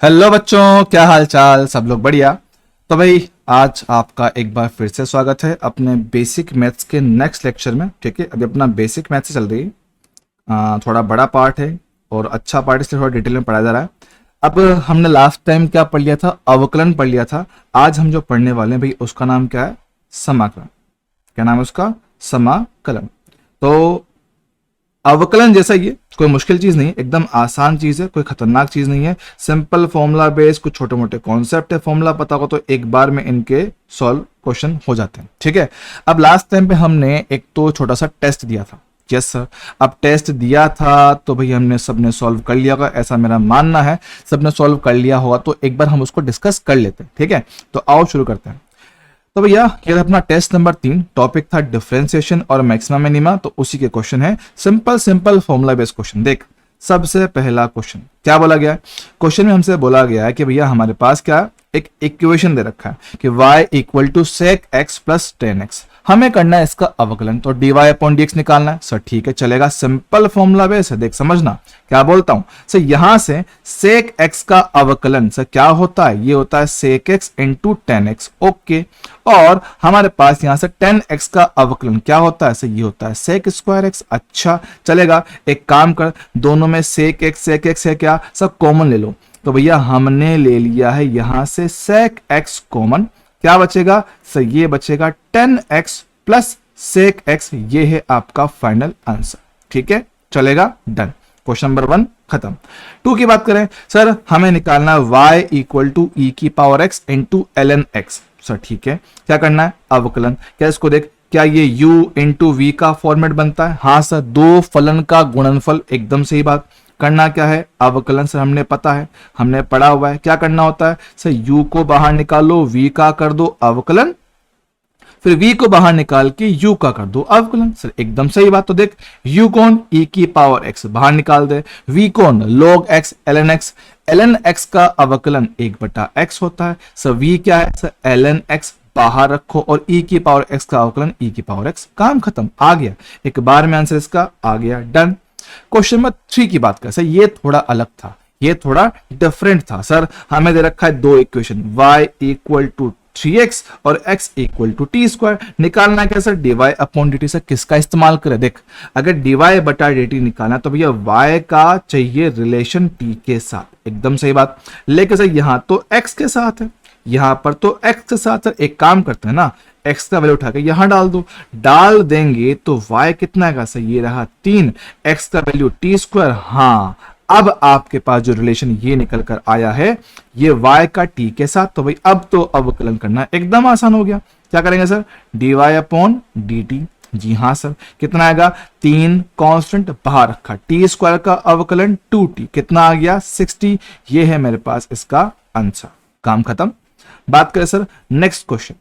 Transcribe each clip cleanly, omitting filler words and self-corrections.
Hello बच्चों, क्या हाल चाल? सब लोग बढ़िया? तो भाई आज आपका एक बार फिर से स्वागत है अपने बेसिक मैथ्स के नेक्स्ट लेक्चर में। ठीक है, अभी अपना बेसिक मैथ्स चल रही है। थोड़ा बड़ा पार्ट है और अच्छा पार्ट, इसलिए थोड़ा डिटेल में पढ़ाया जा रहा है। अब हमने लास्ट टाइम क्या पढ़ लिया था? अवकलन पढ़ लिया था। आज हम जो पढ़ने वाले हैं भाई उसका नाम क्या है? समाकलन। क्या नाम है उसका? समाकलन। तो अवकलन जैसा ही है, कोई मुश्किल चीज नहीं है, एकदम आसान चीज है, कोई खतरनाक चीज नहीं है। सिंपल फॉर्मूला बेस कुछ छोटे मोटे कॉन्सेप्ट है, फॉर्मूला पता हो तो एक बार में इनके सॉल्व क्वेश्चन हो जाते हैं। ठीक है, अब लास्ट टाइम पे हमने एक तो छोटा सा टेस्ट दिया था। यस सर, अब टेस्ट दिया था तो भाई हमने सबने सॉल्व कर लिया होगा, ऐसा मेरा मानना है। सबने सॉल्व कर लिया होगा तो एक बार हम उसको डिस्कस कर लेते हैं। ठीक है, तो आओ शुरू करते हैं। तो भैया ये अपना टेस्ट नंबर 3, टॉपिक था डिफरेंशिएशन और मैक्सिमम मिनिमा। तो उसी के क्वेश्चन है, simple simple formula based question. देख, सबसे पहला क्वेश्चन क्या बोला गया है? क्वेश्चन में हमसे बोला गया है कि भैया हमारे पास क्या एक इक्वेशन दे रखा है कि y equal to sec x plus ten x. हमें करना है इसका अवकलन, तो dy अपॉन dx निकालना है। सर ठीक है, चलेगा, सिंपल फॉर्मूला बेस है। देख समझना क्या बोलता हूं सर, यहां से सेक एक्स का अवकलन सर क्या होता है? ये होता है sec x into ten x. Okay, और हमारे पास यहां से टेन एक्स का अवकलन क्या होता है सर? ये होता है सेक स्क्वायर एक्स। अच्छा चलेगा, एक काम कर, दोनों में सेक एक्स है क्या सर? कॉमन ले लो। तो भैया हमने ले लिया है यहां से सेक एक्स कॉमन। क्या बचेगा सर? ये बचेगा ten x plus sec x. ये है आपका फाइनल आंसर। ठीक है, चलेगा, डन। क्वेश्चन नंबर 1 खत्म। 2 की बात करें सर, हमें निकालना है y इक्वल टू ई की power x into l n x. Sir ठीक है, क्या करना है? अवकलन। क्या इसको देख, क्या ये u इंटू वी का फॉर्मेट बनता है? हाँ सर, दो फलन का गुणनफल। एकदम सही बात। करना क्या है? अवकलन। सर हमने पता है, हमने पढ़ा हुआ है। क्या करना होता है सर? u को बाहर निकालो, v का कर दो अवकलन, फिर v को बाहर निकाल के u का कर दो अवकलन। सर एकदम सही बात। तो देख, u कौन? e की पावर x बाहर निकाल दे, v कौन? log x ln x। ln x का अवकलन 1/x होता है। सर v क्या है सर? ln x बाहर रखो और e की पावर x का अवकलन e की पावर x। काम खत्म, आ गया एक बार में आंसर इसका, आ गया, डन। क्वेश्चन नंबर 3 की बात करें सर, ये थोड़ा अलग था, ये थोड़ा डिफरेंट था। सर हमें दे रखा है दो equation, y equal to 3x और x equal to t square. निकालना क्या sir? dy upon dt। Sir किसका इस्तेमाल करें? देख, अगर dy बटा dt निकालना तो भैया y का चाहिए रिलेशन t के साथ। एकदम सही बात। लेकिन सर यहां तो x के साथ है, यहां पर तो x के साथ। सर एक काम करते हैं ना, x का वैल्यू उठा के यहां डाल दो, डाल देंगे तो y कितना का सर? ये रहा 3, x का वैल्यू टी स्क्वायर। हाँ, अब आपके पास जो रिलेशन ये निकल कर आया है ये y का t के साथ। तो भाई अब तो अवकलन करना एकदम आसान हो गया। क्या करेंगे सर? dy upon dt। जी हाँ सर, कितना आएगा? 3 कांस्टेंट बाहर रखा, टी स्क्वायर का अवकलन 2t, कितना आ गया? 60। ये है मेरे पास इसका आंसर। काम खत्म। बात करें sir next question.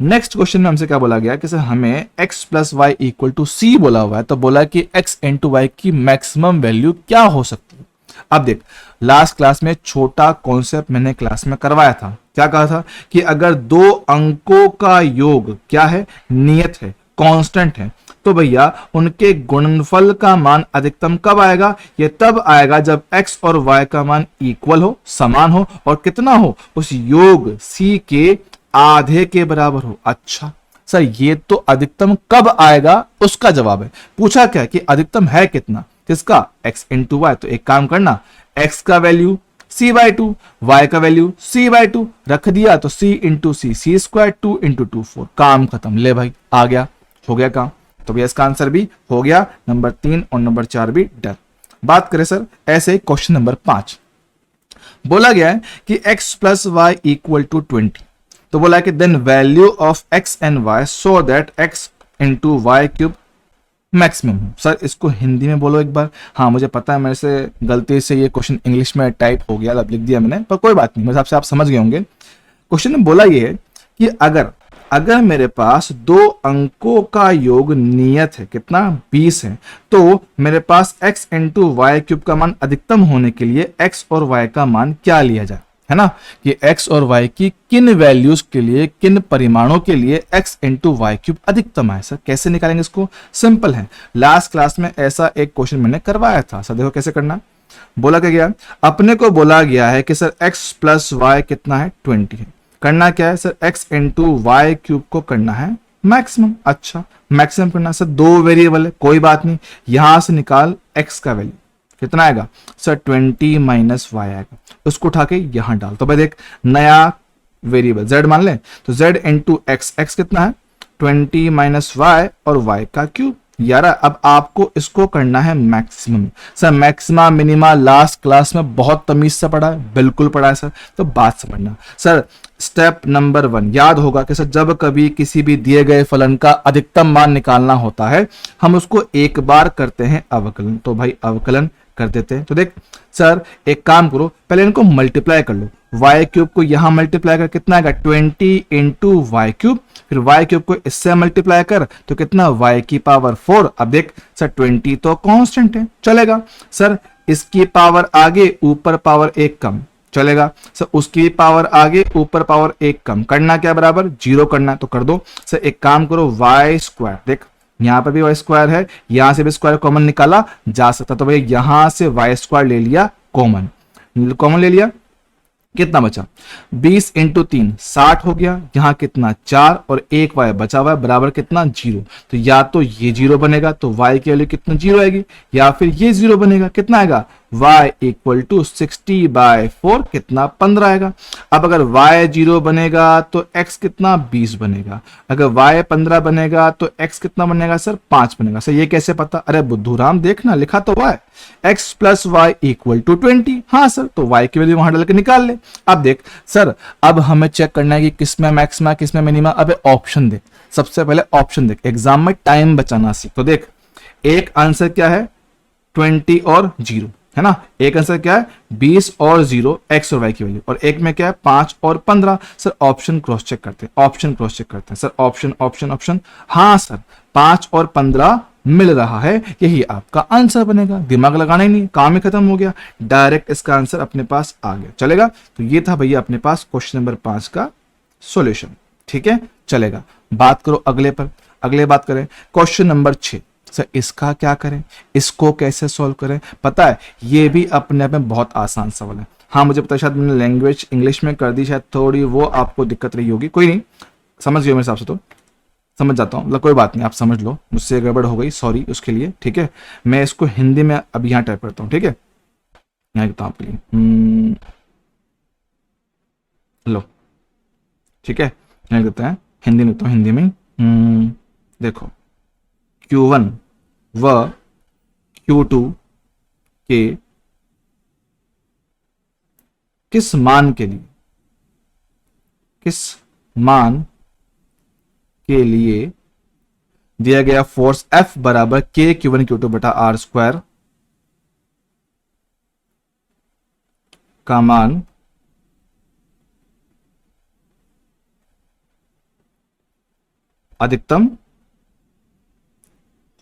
Next question में हमसे क्या बोला गया कि सर हमें x plus Y equal to C बोला हुआ है। तो बोला कि x इंटू वाई की मैक्सिमम वैल्यू क्या हो सकती है? अब देख, लास्ट क्लास में छोटा कॉन्सेप्ट मैंने क्लास में करवाया था। क्या कहा था कि अगर दो अंकों का योग क्या है? नियत है, कांस्टेंट है, तो भैया उनके गुणनफल का मान अधिकतम कब आएगा? ये तब आएगा जब x और y का मान इक्वल हो, समान हो, और कितना हो? उस योग c के आधे के बराबर हो। अच्छा सर, ये तो अधिकतम कब आएगा उसका जवाब है। पूछा क्या कि अधिकतम है कितना? किसका? x into y. तो एक काम करना, x का वैल्यू c/2, y का वैल्यू c/2 रख दिया, तो c इंटू सी, सी स्क्वायर, 2 इंटू 2 4। काम खत्म। ले भाई, आ गया, हो गया काम। तो भैया इसका आंसर भी हो गया, नंबर 3 और नंबर 4 भी डन। बात करें सर ऐसे क्वेश्चन नंबर 5, बोला गया है कि x plus Y equal to 20। तो बोला है कि then value of x and y so that x into y cube maximum हो। सर इसको हिंदी में बोलो एक बार। हाँ मुझे पता है मेरे से गलती से ये क्वेश्चन इंग्लिश में टाइप हो गया, लिख दिया मैंने, पर कोई बात नहीं, मेरे हिसाब से आप समझ गए होंगे। क्वेश्चन में बोला ये है कि अगर मेरे पास दो अंकों का योग नियत है, कितना? 20 है, तो मेरे पास x इंटू वाई क्यूब का मान अधिकतम होने के लिए x और y का मान क्या लिया जाए, है ना? कि x और y की किन वैल्यूज के लिए, किन परिमाणों के लिए x इंटू वाई क्यूब अधिकतम है। सर कैसे निकालेंगे इसको? सिंपल है, लास्ट क्लास में ऐसा एक क्वेश्चन मैंने करवाया था। सर देखो कैसे करना। बोला क्या गया, अपने को बोला गया है कि सर x प्लस वाई कितना है 20 है। करना क्या है sir, x into y cube को करना है मैक्सिमम। अच्छा मैक्सिमम करना है सर, दो वेरिएबल है कोई बात नहीं, यहां से निकाल x का वैल्यू कितना आएगा सर 20 माइनस वाई आएगा, उसको उठा के यहां डाल। तो भाई देख नया वेरिएबल z मान लें तो z इंटू एक्स, एक्स कितना है 20 माइनस वाई और y का क्यूब। यार अब आपको इसको करना है maximum. Sir maxima minima last class में बहुत तमीज से पढ़ा है, बिल्कुल पढ़ा है सर, तो बात समझना। सर स्टेप नंबर 1 याद होगा कि सर जब कभी किसी भी दिए गए फलन का अधिकतम मान निकालना होता है हम उसको एक बार करते हैं अवकलन। तो भाई अवकलन कर देते हैं। तो देख सर एक काम करो, पहले इनको मल्टीप्लाई कर लो, वाई क्यूब को यहां मल्टीप्लाई कर कितना आएगा 20 इंटू वाई क्यूब, फिर वाई क्यूब को इससे मल्टीप्लाई कर तो कितना वाई की पावर 4। अब देख सर 20 तो कांस्टेंट है चलेगा, सर इसकी पावर आगे ऊपर पावर 1 कम चलेगा, सर उसकी पावर आगे ऊपर पावर 1 कम, करना क्या बराबर 0 करना है तो कर दो। सर एक काम करो वाई स्क्वायर, देख यहां पर भी वाई स्क्वायर है, यहां से भी स्क्वायर कॉमन निकाला जा सकता, तो भाई यहां से वाई स्क्वायर ले लिया कॉमन, कॉमन ले लिया, कितना बचा 20 इंटू 3 60 हो गया, यहां कितना 4 और एक वाई बचा हुआ है बराबर कितना 0। तो या तो ये 0 बनेगा तो वाई की वैल्यू कितना 0 आएगी, या फिर ये 0 बनेगा कितना आएगा y इक्वल टू 60/4 कितना 15 आएगा। अब अगर y 0 बनेगा तो x कितना 20 बनेगा, अगर y 15 बनेगा तो x कितना बनेगा सर 5 बनेगा। सर ये कैसे पता, अरे बुद्धूराम देखना लिखा तो y x plus Y equal to 20। हाँ सर तो y की वैल्यू वहां डाल के निकाल ले। अब देख सर अब हमें चेक करना है कि किसमें मैक्सिमा किसमें मिनिमा। अब ऑप्शन देख, सबसे पहले ऑप्शन देख, एग्जाम में टाइम बचाना सीख। तो देख एक आंसर क्या है 20 और 0 है ना, एक आंसर क्या है 20 और 0 x और y की वैल्यू, और एक में क्या है 5 और 15। सर ऑप्शन क्रॉस चेक करते हैं, ऑप्शन क्रॉस चेक करते हैं सर, ऑप्शन ऑप्शन ऑप्शन, हाँ सर 5 और 15 मिल रहा है, यही आपका आंसर बनेगा। दिमाग लगाना ही नहीं, काम ही खत्म हो गया, डायरेक्ट इसका आंसर अपने पास आ गया। चलेगा, तो ये था भैया अपने पास क्वेश्चन नंबर 5 का सॉल्यूशन। ठीक है चलेगा, बात करो अगले पर, अगले बात करें क्वेश्चन नंबर 6। सर इसका क्या करें, इसको कैसे सॉल्व करें, पता है ये भी अपने आप में बहुत आसान सवाल है। हाँ मुझे पता है शायद मैंने लैंग्वेज इंग्लिश में कर दी, शायद थोड़ी वो आपको दिक्कत रही होगी, कोई नहीं समझ गए मेरे हिसाब से, तो समझ जाता हूँ, मतलब कोई बात नहीं, आप समझ लो, मुझसे गड़बड़ हो गई सॉरी उसके लिए। ठीक है मैं इसको हिंदी में अब यहाँ टाइप करता हूँ, ठीक है यहाँ लिखता हूँ आपके लिए, लो ठीक है यहाँ लिखते हैं हिंदी में, लिखता हूँ हिंदी में। देखो Q1 व Q2 के किस मान के लिए, किस मान के लिए दिया गया फोर्स F बराबर K Q1 Q2 बटा R स्क्वायर का मान अधिकतम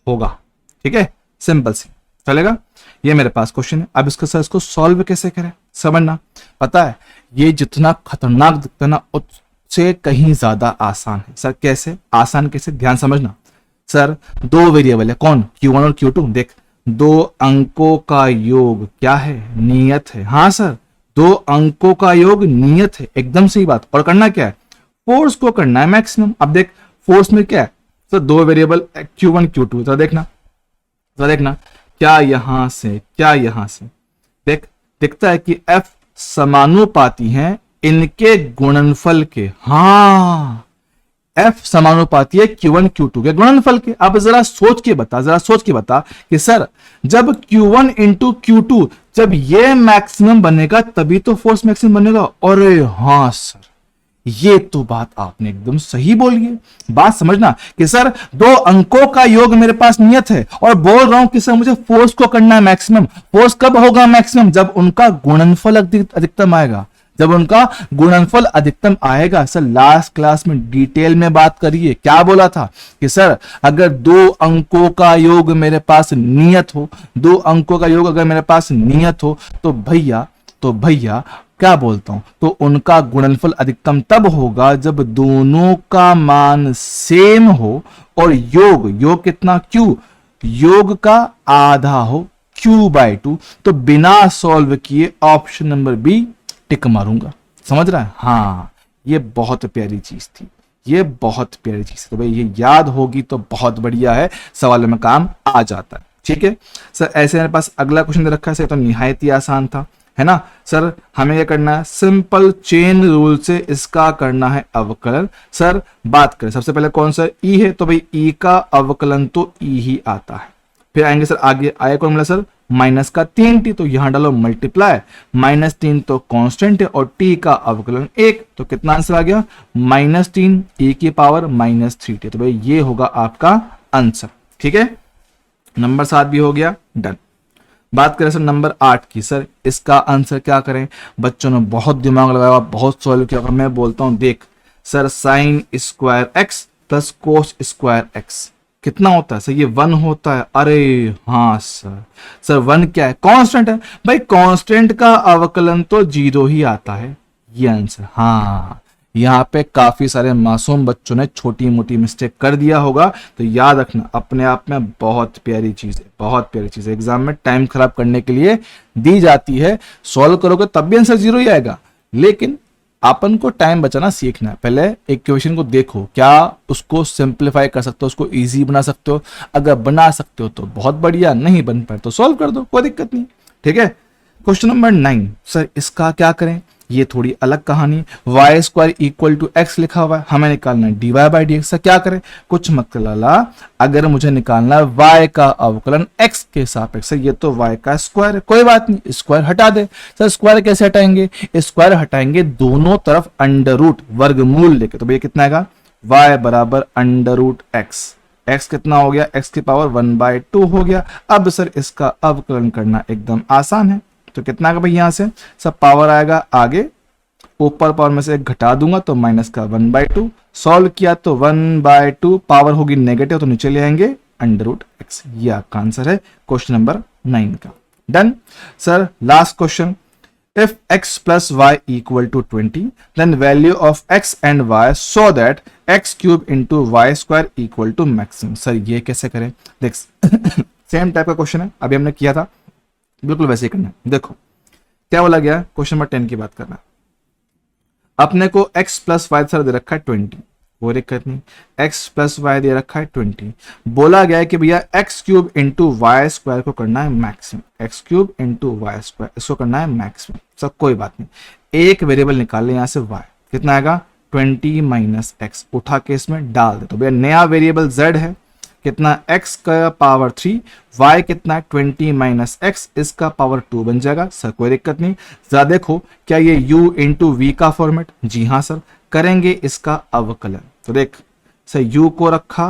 होगा। ठीक है सिंपल सी चलेगा, ये मेरे पास क्वेश्चन है। अब इसको सर इसको सॉल्व कैसे करें, समझना, पता है ये जितना खतरनाक दिखता है ना उससे कहीं ज्यादा आसान है। सर कैसे आसान, कैसे ध्यान समझना। सर दो वेरिएबल है, कौन Q1 और Q2, देख दो अंकों का योग क्या है नियत है। हाँ सर दो अंकों का योग नियत है, एकदम सही बात। और करना क्या है फोर्स को करना है मैक्सिमम। अब देख फोर्स में क्या है सर दो वेरिएबल Q1 Q2, तो देखना क्या यहां से क्या यहां से, देख दिखता है कि F समानुपाती हैं इनके गुणनफल के। हाँ F समानुपाती है Q1 Q2 के गुणनफल के। अब जरा सोच के बता कि सर जब Q1 इंटू Q2 जब ये मैक्सिमम बनेगा तभी तो फोर्स मैक्सिमम बनेगा। अरे हाँ सर ये तो बात आपने एकदम सही बोली है। बात समझना कि सर दो अंकों का योग मेरे पास नियत है और बोल रहा हूं कि सर मुझे फोर्स को करना है मैक्सिमम। फोर्स कब होगा मैक्सिमम, जब उनका गुणनफल अधिकतम आएगा, जब उनका गुणनफल अधिकतम आएगा। सर लास्ट क्लास में डिटेल में बात करिए, क्या बोला था कि सर अगर दो अंकों का योग मेरे पास नियत हो, दो अंकों का योग अगर मेरे पास नियत हो तो भैया क्या बोलता हूं, तो उनका गुणनफल अधिकतम तब होगा जब दोनों का मान सेम हो और योग कितना Q, योग का आधा हो x³/2, तो बिना सॉल्व किए ऑप्शन नंबर बी टिक मारूंगा। समझ रहा है? हाँ, ये बहुत प्यारी चीज थी, ये बहुत प्यारी चीज है। तो भाई ये याद होगी तो बहुत बढ़िया है, सवाल में काम आ जाता है। ठीक है सर, ऐसे मेरे पास अगला क्वेश्चन दे रखा है सर, तो निहायत ही आसान था, है ना सर। हमें क्या करना है, सिंपल चेन रूल से इसका करना है अवकलन। सर बात करें सबसे पहले कौन सा ई है, तो भाई ई का अवकलन तो ई ही आता है। फिर आएंगे सर आगे, आया कौन मिला सर, माइनस का 3t, तो यहां डालो मल्टीप्लाई, -3 तो कांस्टेंट है और t का अवकलन 1, तो कितना आंसर आ गया, -3 e की पावर -3t। तो भाई ये होगा आपका आंसर। ठीक है, नंबर 7 भी हो गया, डन। बात करें सर नंबर 8 की, सर इसका आंसर क्या करें। बच्चों ने बहुत दिमाग लगाया, बहुत सॉल्व किया। मैं बोलता हूं देख sir, sine square x plus cos square x कितना होता है सर, ये 1 होता है। अरे हाँ सर, सर 1 क्या है, कांस्टेंट है भाई, कांस्टेंट का अवकलन तो 0 ही आता है, ये आंसर। हाँ, यहाँ पे काफी सारे मासूम बच्चों ने छोटी मोटी मिस्टेक कर दिया होगा, तो याद रखना अपने आप में बहुत प्यारी चीज है, बहुत प्यारी चीज है। एग्जाम में टाइम खराब करने के लिए दी जाती है, सॉल्व करोगे तब भी आंसर 0 ही आएगा, लेकिन अपन को टाइम बचाना सीखना है। पहले एक क्वेश्चन को देखो, क्या उसको सिंप्लीफाई कर सकते हो, उसको इजी बना सकते हो। अगर बना सकते हो तो बहुत बढ़िया, नहीं बन पाए तो सॉल्व कर दो, कोई दिक्कत नहीं। ठीक है, क्वेश्चन नंबर 9, सर इसका क्या करें, ये थोड़ी अलग कहानी। y² = x लिखा हुआ है, हमें निकालना है dy/dx। से क्या करें, कुछ मत लाला, अगर मुझे निकालना है y का अवकलन x के सापेक्ष, ये तो y का स्क्वायर है, कोई बात नहीं, स्क्वायर हटा दे। सर स्क्वायर कैसे हटाएंगे, स्क्वायर हटाएंगे दोनों तरफ अंडर रूट वर्गमूल लेके, तो भैया कितना आएगा, y बराबर √x, x कितना हो गया, x की पावर 1/2 हो गया। अब सर इसका अवकलन करना एकदम आसान है, तो कितना आएगा भाई, यहां से सब पावर आएगा आगे, ऊपर पावर में से एक घटा दूंगा तो माइनस का 1/2, सॉल्व किया तो 1/2, पावर होगी नेगेटिव तो नीचे ले आएंगे √x। ये आपका आंसर है क्वेश्चन नंबर 9 का, done. Sir last question, if x plus y = 20 then value of x and y so that x³ into y² = maximum। Sir ये कैसे करें, देख सेम टाइप का क्वेश्चन है, अभी हमने किया था, बिल्कुल वैसे ही करना है। देखो क्या बोला गया, क्वेश्चन नंबर 10 की बात करना। अपने को x प्लस वाई सर दे रखा है 20, वो दिक्कत नहीं, x प्लस वाई दे रखा है 20, बोला गया है कि भैया x³ into y² को करना है मैक्सिमम, x³ into y², इसको करना है मैक्सिमम। सब कोई बात नहीं, एक वेरिएबल निकाल ले यहां से y, कितना आएगा 20 - x, उठा के इसमें डाल दे। तो भैया नया वेरिएबल z है, कितना x का पावर 3, y कितना है 20 - x, इसका पावर 2 बन जाएगा। सर कोई दिक्कत नहीं, जरा देखो क्या ये u into v का फॉर्मेट, जी हाँ सर, करेंगे इसका अवकलन। तो देख सर u को रखा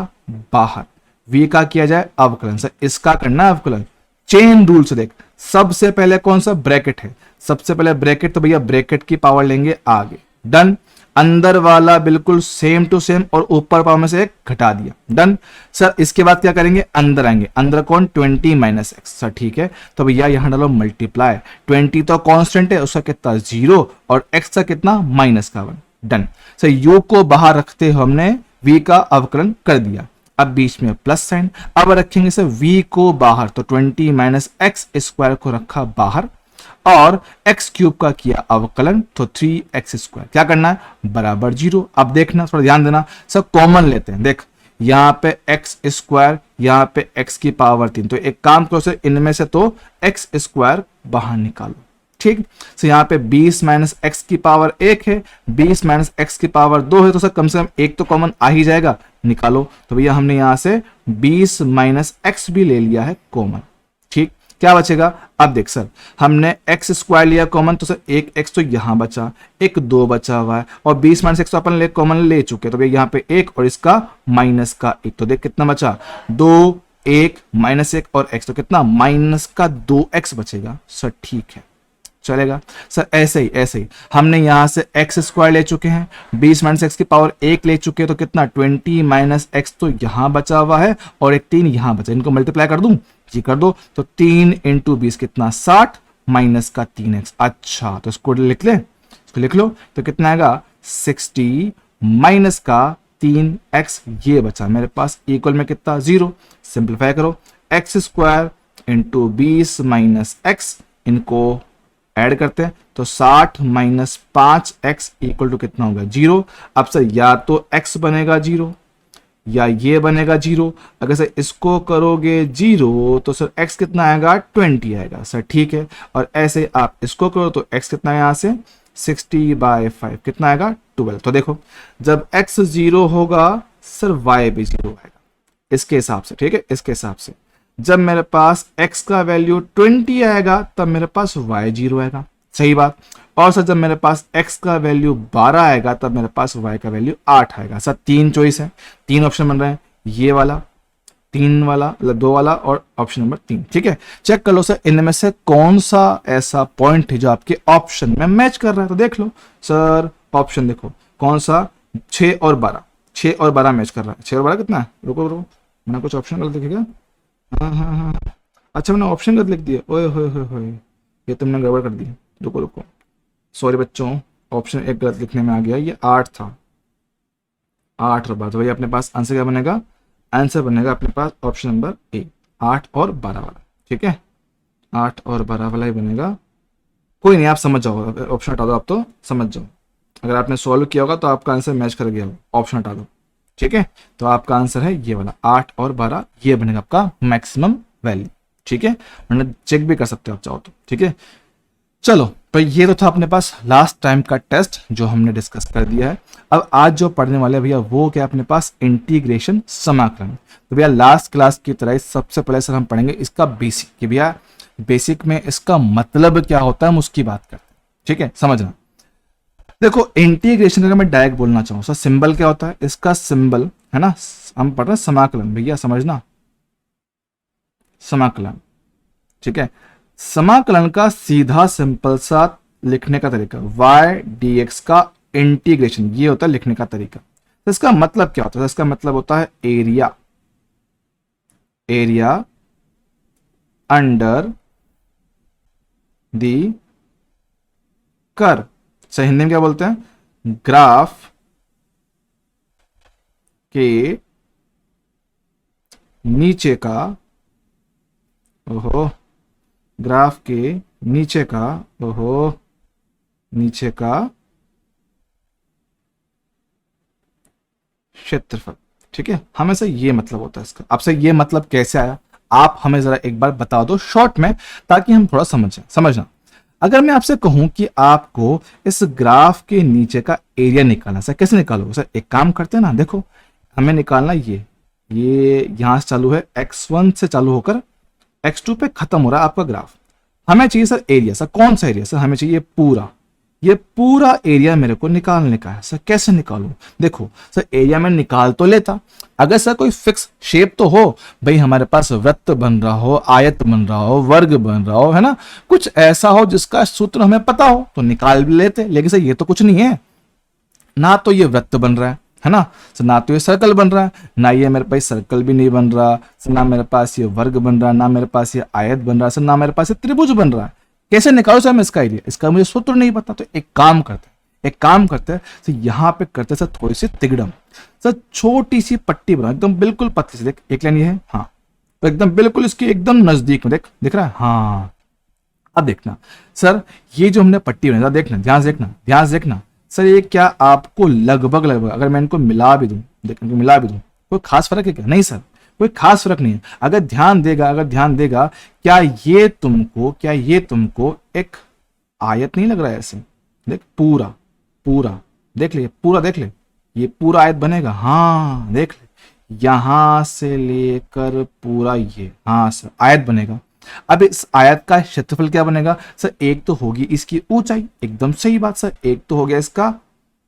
बाहर, v का किया जाए अवकलन। सर इसका करना है अवकलन चेन रूल से। देख सबसे पहले कौन सा ब्रैकेट है, सबसे पहले ब्रैकेट, तो भैया ब्रैकेट की पावर लेंगे आगे, डन। अंदर वाला बिल्कुल सेम टू सेम और ऊपर पावर में से एक घटा दिया, डन। सर इसके बाद क्या करेंगे, अंदर आएंगे, अंदर कौन 20 - x। सर ठीक है, तो भैया यहां डालो मल्टीप्लाई, 20 तो कांस्टेंट है, उसका कितना 0 और x का कितना -1, डन। सर u को बाहर रखते हुए हमने v का अवकलन कर दिया, अब बीच में प्लस साइन, अब रखेंगे सर v को बाहर, तो 20 - x² को रखा बाहर और x³ का किया अवकलन, तो 3x², क्या करना है बराबर 0। अब देखना थोड़ा ध्यान देना, सब कॉमन लेते हैं। देख यहाँ पे x², यहाँ पे x की पावर 3, तो एक काम करो सर, इनमें से तो x² बाहर निकालो, ठीक। तो यहाँ पे 20 - x की पावर 1 है, 20 - x की पावर 2 है, तो सर कम से कम एक तो कॉमन आ ही जाएगा, निकालो। तो भैया हमने यहाँ से 20 - x भी ले लिया है कॉमन, ठीक। क्या बचेगा, अब देख सर हमने x² लिया कॉमन, तो सर एक x तो यहां बचा, एक 2 बचा हुआ है, और 20 - x तो अपन कॉमन ले चुके, तो भैया यहाँ पे 1 और इसका -1, तो देख कितना बचा 2, 1 -1 और x, तो कितना -2x बचेगा। सर ठीक है, चलेगा। सर ऐसे ही हमने यहां से x² ले चुके हैं, 20 - x की पावर 1 ले चुके हैं, तो कितना 20 - x तो यहां बचा हुआ है और एक 3 यहां बचा, इनको मल्टीप्लाई कर दूं, जी कर दो, तो 3 × 20 कितना 60 माइनस का 3x। अच्छा तो इसको लिख ले, इसको लिख लो, तो कितना आएगा 60 माइनस का 3x, ये बचा मेरे पास, इक्वल में कितना 0। सिंप्लीफाई करो, x² इंटू 20 माइनस एक्स, इनको ऐड करते हैं तो 60 माइनस 5x इक्वल टू कितना होगा 0। अब सर या तो x बनेगा 0 या ये बनेगा 0। अगर सर इसको करोगे 0 तो सर x कितना आएगा 20 आएगा सर, ठीक है। और ऐसे आप इसको करो तो x कितना है यहाँ से 60/5 कितना आएगा 12। तो देखो जब x 0 होगा सर y भी 0 आएगा इसके हिसाब से, ठीक है, इसके हिसाब से। जब मेरे पास x का वैल्यू 20 आएगा तब मेरे पास y 0 आएगा, सही बात। और सर जब मेरे पास x का वैल्यू 12 आएगा तब मेरे पास y का वैल्यू 8 आएगा। सर 3 चॉइस है, 3 ऑप्शन बन रहे हैं, ये वाला, 3 वाला मतलब 2 वाला और ऑप्शन नंबर 3, ठीक है। चेक कर लो सर इनमें से कौन सा ऐसा पॉइंट है जो आपके ऑप्शन में मैच कर रहा है। तो देख लो सर ऑप्शन देखो कौन सा, 6 और 12, 6 और 12 मैच कर रहा है। 6 और 12 कितना है, रुको रुको मैंने कुछ ऑप्शन गलत लिखेगा, हाँ, अच्छा मैंने ऑप्शन गलत लिख दिया, ओए होए ये तुमने गड़बड़ कर दी, रुको रुको सॉरी बच्चों, ऑप्शन एक गलत लिखने में आ गया, ये 8 था, 8 और 12। तो भैया अपने पास आंसर क्या बनेगा, आंसर बनेगा अपने पास ऑप्शन नंबर ए, 8 और 12 वाला, ठीक है, 8 और 12 वाला ही बनेगा। कोई नहीं आप समझ जाओ, ऑप्शन हटा दो, आप तो समझ जाओ, अगर आपने सॉल्व किया होगा तो आपका आंसर मैच कर गया होगा, ऑप्शन हटा दो, ठीक है। तो आपका आंसर है ये वाला 8 और 12, ये बनेगा आपका मैक्सिमम वैल्यू, ठीक है। वरना चेक भी कर सकते हो आप चाहो तो, ठीक है। चलो तो ये तो था अपने पास लास्ट टाइम का टेस्ट जो हमने डिस्कस कर दिया है। अब आज जो पढ़ने वाले भैया वो क्या अपने पास इंटीग्रेशन समाकलन। तो भैया लास्ट क्लास की तरह सबसे पहले सर हम पढ़ेंगे इसका बेसिक, कि भैया बेसिक में इसका मतलब क्या होता है हम उसकी बात करते हैं, ठीक है, समझना। देखो इंटीग्रेशन अगर मैं डायरेक्ट बोलना चाहूँ सर सिंबल क्या होता है, इसका सिंबल है ना, हम पढ़ रहे हैं समाकलन, भैया समझना समाकलन, ठीक है। समाकलन का सीधा सिंपल सा लिखने का तरीका y dx का इंटीग्रेशन, ये होता है लिखने का तरीका। तो इसका मतलब क्या होता है, इसका मतलब होता है area, area under the curve, सही हिंदी में क्या बोलते हैं, ग्राफ के नीचे का, ओहो ग्राफ के नीचे का, ओहो नीचे का क्षेत्रफल, ठीक है। हमेशा ये मतलब होता है इसका। आपसे ये मतलब कैसे आया आप हमें जरा एक बार बता दो शॉर्ट में, ताकि हम थोड़ा समझें। समझना, अगर मैं आपसे कहूं कि आपको इस ग्राफ के नीचे का एरिया निकालना, सर कैसे निकालोगे, सर एक काम करते हैं ना, देखो हमें निकालना ये यहां से चालू है, x1 से चालू होकर x2 पे खत्म हो रहा है आपका ग्राफ। हमें चाहिए सर एरिया, सर कौन सा एरिया, सर हमें चाहिए पूरा, ये पूरा एरिया मेरे को निकालने का है। सर कैसे निकालूं, देखो सर एरिया में निकाल तो लेता, अगर सर कोई फिक्स शेप तो हो, भाई हमारे पास वृत्त बन रहा हो, आयत बन रहा हो, वर्ग बन रहा हो, है ना, कुछ ऐसा हो जिसका सूत्र हमें पता हो तो निकाल भी लेते। लेकिन सर ये तो कुछ नहीं है, ना तो ये वृत्त बन रहा है ना, सर ना तो ये सर्कल बन रहा है, ना ये मेरे पास सर्कल भी नहीं बन रहा, सर ना मेरे पास ये वर्ग बन रहा है, ना मेरे पास ये आयत बन रहा है, सर ना मेरे पास ये त्रिभुज बन रहा है। कैसे निकालो सर मैं इसका एरिया, इसका मुझे सूत्र नहीं पता। तो एक काम करते हैं सर, यहाँ पे करते हैं सर थोड़ी सी तिगड़म, सर छोटी सी पट्टी बनाओ एकदम बिल्कुल पतली से, देख एक लाइन ये है, हाँ तो एकदम बिल्कुल इसके एकदम नजदीक में दिख रहा है, हाँ। अब देखना सर ये जो हमने पट्टी बनाई, देखना ध्यान से देखना सर, ये क्या आपको लगभग अगर मैं इनको मिला भी दूं कोई खास फर्क है क्या, नहीं सर कोई खास फर्क नहीं है। अगर ध्यान देगा क्या ये तुमको एक आयत नहीं लग रहा है ऐसे, देख पूरा देख ले ये पूरा आयत बनेगा, हाँ देख ले यहां से लेकर पूरा ये, हाँ सर आयत बनेगा। अब इस आयत का क्षेत्रफल क्या बनेगा सर, एक तो होगी इसकी ऊंचाई, एकदम सही बात सर, एक तो हो गया इसका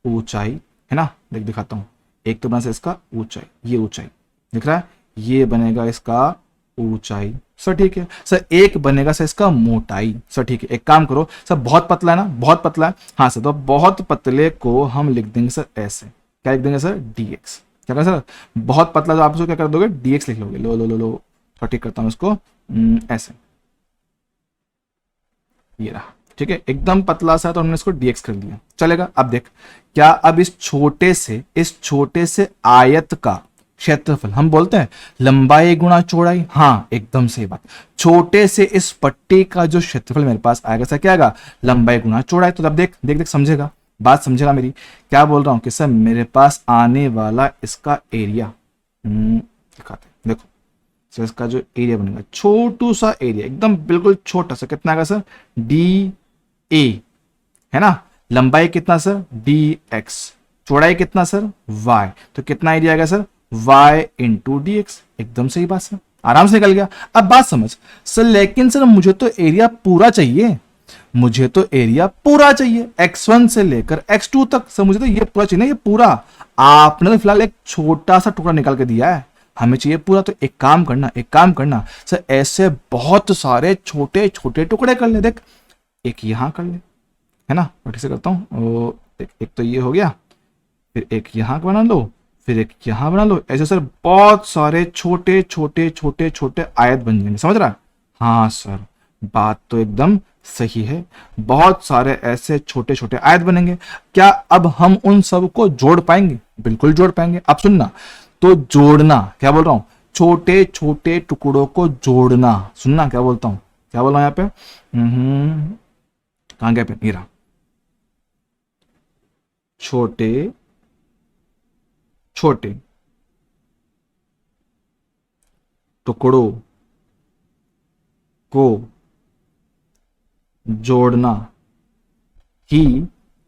ऊंचाई, है ना, दिखाता हूं, एक तो बना सर इसका ऊंचाई, ये ऊंचाई दिख रहा है, ये बनेगा इसका ऊंचाई, सर ठीक है। सर एक बनेगा सर इसका मोटाई, सर ठीक है। एक काम करो सर, बहुत पतला है ना, बहुत पतला है, हाँ सर, तो बहुत पतले को हम लिख देंगे सर ऐसे, क्या लिख देंगे सर dx, क्या करें सर, बहुत पतला तो आप उसको क्या कर दोगे dx लिख लोगे, लो तो ठीक करता हूं इसको ऐसे, ये रहा, ठीक है, एकदम पतला सा तो हमने इसको dx कर दिया, चलेगा। अब देख क्या, अब इस छोटे से आयत का क्षेत्रफल हम बोलते हैं लंबाई गुणा चौड़ाई, हाँ एकदम सही बात। छोटे से इस पट्टी का जो क्षेत्रफल मेरे पास आएगा सर क्या आएगा, लंबाई गुणा चौड़ाई। तो अब देख देख देख समझेगा, बात समझेगा मेरी। क्या बोल रहा हूं कि सर मेरे पास आने वाला इसका एरिया दिखाते हैं, देखो सर इसका जो एरिया बनेगा, छोटू सा एरिया एकदम बिल्कुल छोटा सा, कितना आएगा सर, डी ए है ना। लंबाई कितना सर, डी एक्स। चौड़ाई कितना सर, y। तो कितना एरिया आएगा sir, y into D x. एकदम सही बात सर, आराम से निकल गया। अब बात समझ सर, लेकिन सर मुझे तो एरिया पूरा चाहिए, मुझे तो एरिया पूरा चाहिए x1 से लेकर x2 तक। सर मुझे तो ये पूरा चाहिए ना, ये पूरा। आपने तो फिलहाल एक छोटा सा टुकड़ा निकाल के दिया है, हमें चाहिए पूरा। तो एक काम करना सर, ऐसे बहुत सारे छोटे छोटे टुकड़े कर ले। देख एक यहां कर ले, है ना, मैं ठीक से करता हूँ। एक तो ये हो गया, फिर एक यहाँ बना लो, फिर एक यहाँ बना लो। ऐसे सर बहुत सारे छोटे छोटे छोटे छोटे आयत बन जाएंगे, समझ रहा है। हाँ सर बात तो एकदम सही है, बहुत सारे ऐसे छोटे छोटे आयत बनेंगे। क्या अब हम उन सब को जोड़ पाएंगे, बिल्कुल जोड़ पाएंगे। अब सुनना, तो जोड़ना क्या बोल रहा हूं, छोटे छोटे टुकड़ों को जोड़ना। सुनना क्या बोलता हूं, क्या बोल रहा हूं यहाँ पे, कहां गया पे, नीरा। छोटे छोटे टुकड़ों को जोड़ना ही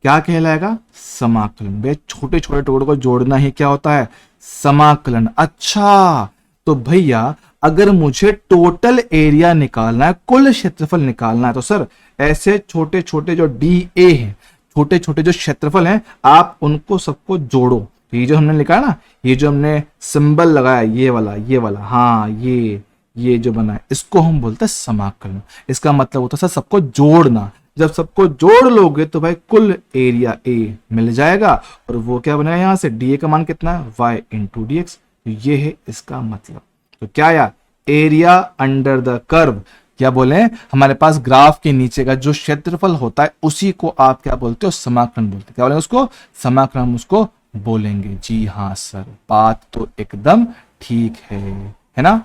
क्या कहलाएगा, समाकलन। बे छोटे छोटे टुकड़ों को जोड़ना ही क्या होता है, समाकलन। अच्छा तो भैया अगर मुझे टोटल एरिया निकालना है, कुल क्षेत्रफल निकालना है, तो सर ऐसे छोटे छोटे जो डी ए है, छोटे छोटे जो क्षेत्रफल हैं, आप उनको सबको जोड़ो। ये जो हमने लिखा है ना, ये जो हमने सिंबल लगाया, ये वाला, हाँ ये जो बना है, इसको हम बोलते हैं समाकलन। इसका मतलब होता है सर सबको जोड़ना। जब सबको जोड़ लोगे तो भाई कुल एरिया ए मिल जाएगा, और वो क्या बनेगा, यहां से डी ए का मान कितना है, y इंटू डी एक्स। ये है इसका मतलब। तो क्या यार, एरिया अंडर द कर्व, क्या बोले, हमारे पास ग्राफ के नीचे का जो क्षेत्रफल होता है उसी को आप क्या बोलते हो, समाकलन बोलते हैं। क्या बोलेंगे उसको, समाकलन हम उसको बोलेंगे। जी हाँ सर, बात तो एकदम ठीक है ना।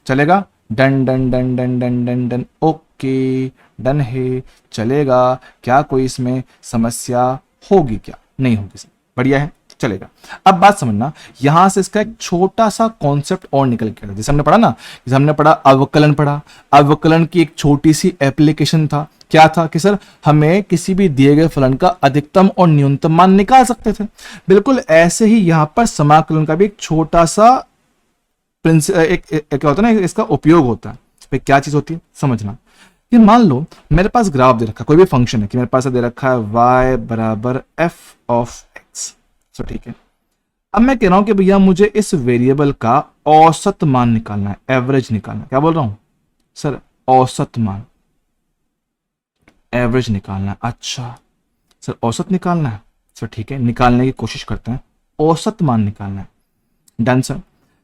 चलेगा, done done done done done done done, okay done है, चलेगा। क्या कोई इसमें समस्या होगी, क्या नहीं होगी सर, बढ़िया है, चलेगा। अब बात समझना, यहां से इसका एक छोटा सा कॉन्सेप्ट और निकल के, जैसे हमने पढ़ा ना, जैसे हमने पढ़ा अवकलन, पढ़ा अवकलन की एक छोटी सी एप्लीकेशन था। क्या था कि सर हमें किसी भी दिए गए फलन का अधिकतम और न्यूनतम मान निकाल सकते थे। बिल्कुल ऐसे ही यहां पर समाकलन का भी एक छोटा सा एक क्या होता है ना, इसका उपयोग होता है। फिर क्या चीज होती है समझना, कि मान लो मेरे पास ग्राफ दे रखा है, कोई भी फंक्शन है, कि मेरे पास दे रखा है y बराबर f ऑफ x। तो ठीक है, अब मैं कह रहा हूं कि भैया मुझे इस वेरिएबल का औसत मान निकालना है, एवरेज निकालना है। क्या बोल रहा हूं सर, औसत मान, एवरेज निकालना है। अच्छा सर औसत निकालना है, सर ठीक है, निकालने की कोशिश करते हैं। औसत मान निकालना है, डन सर।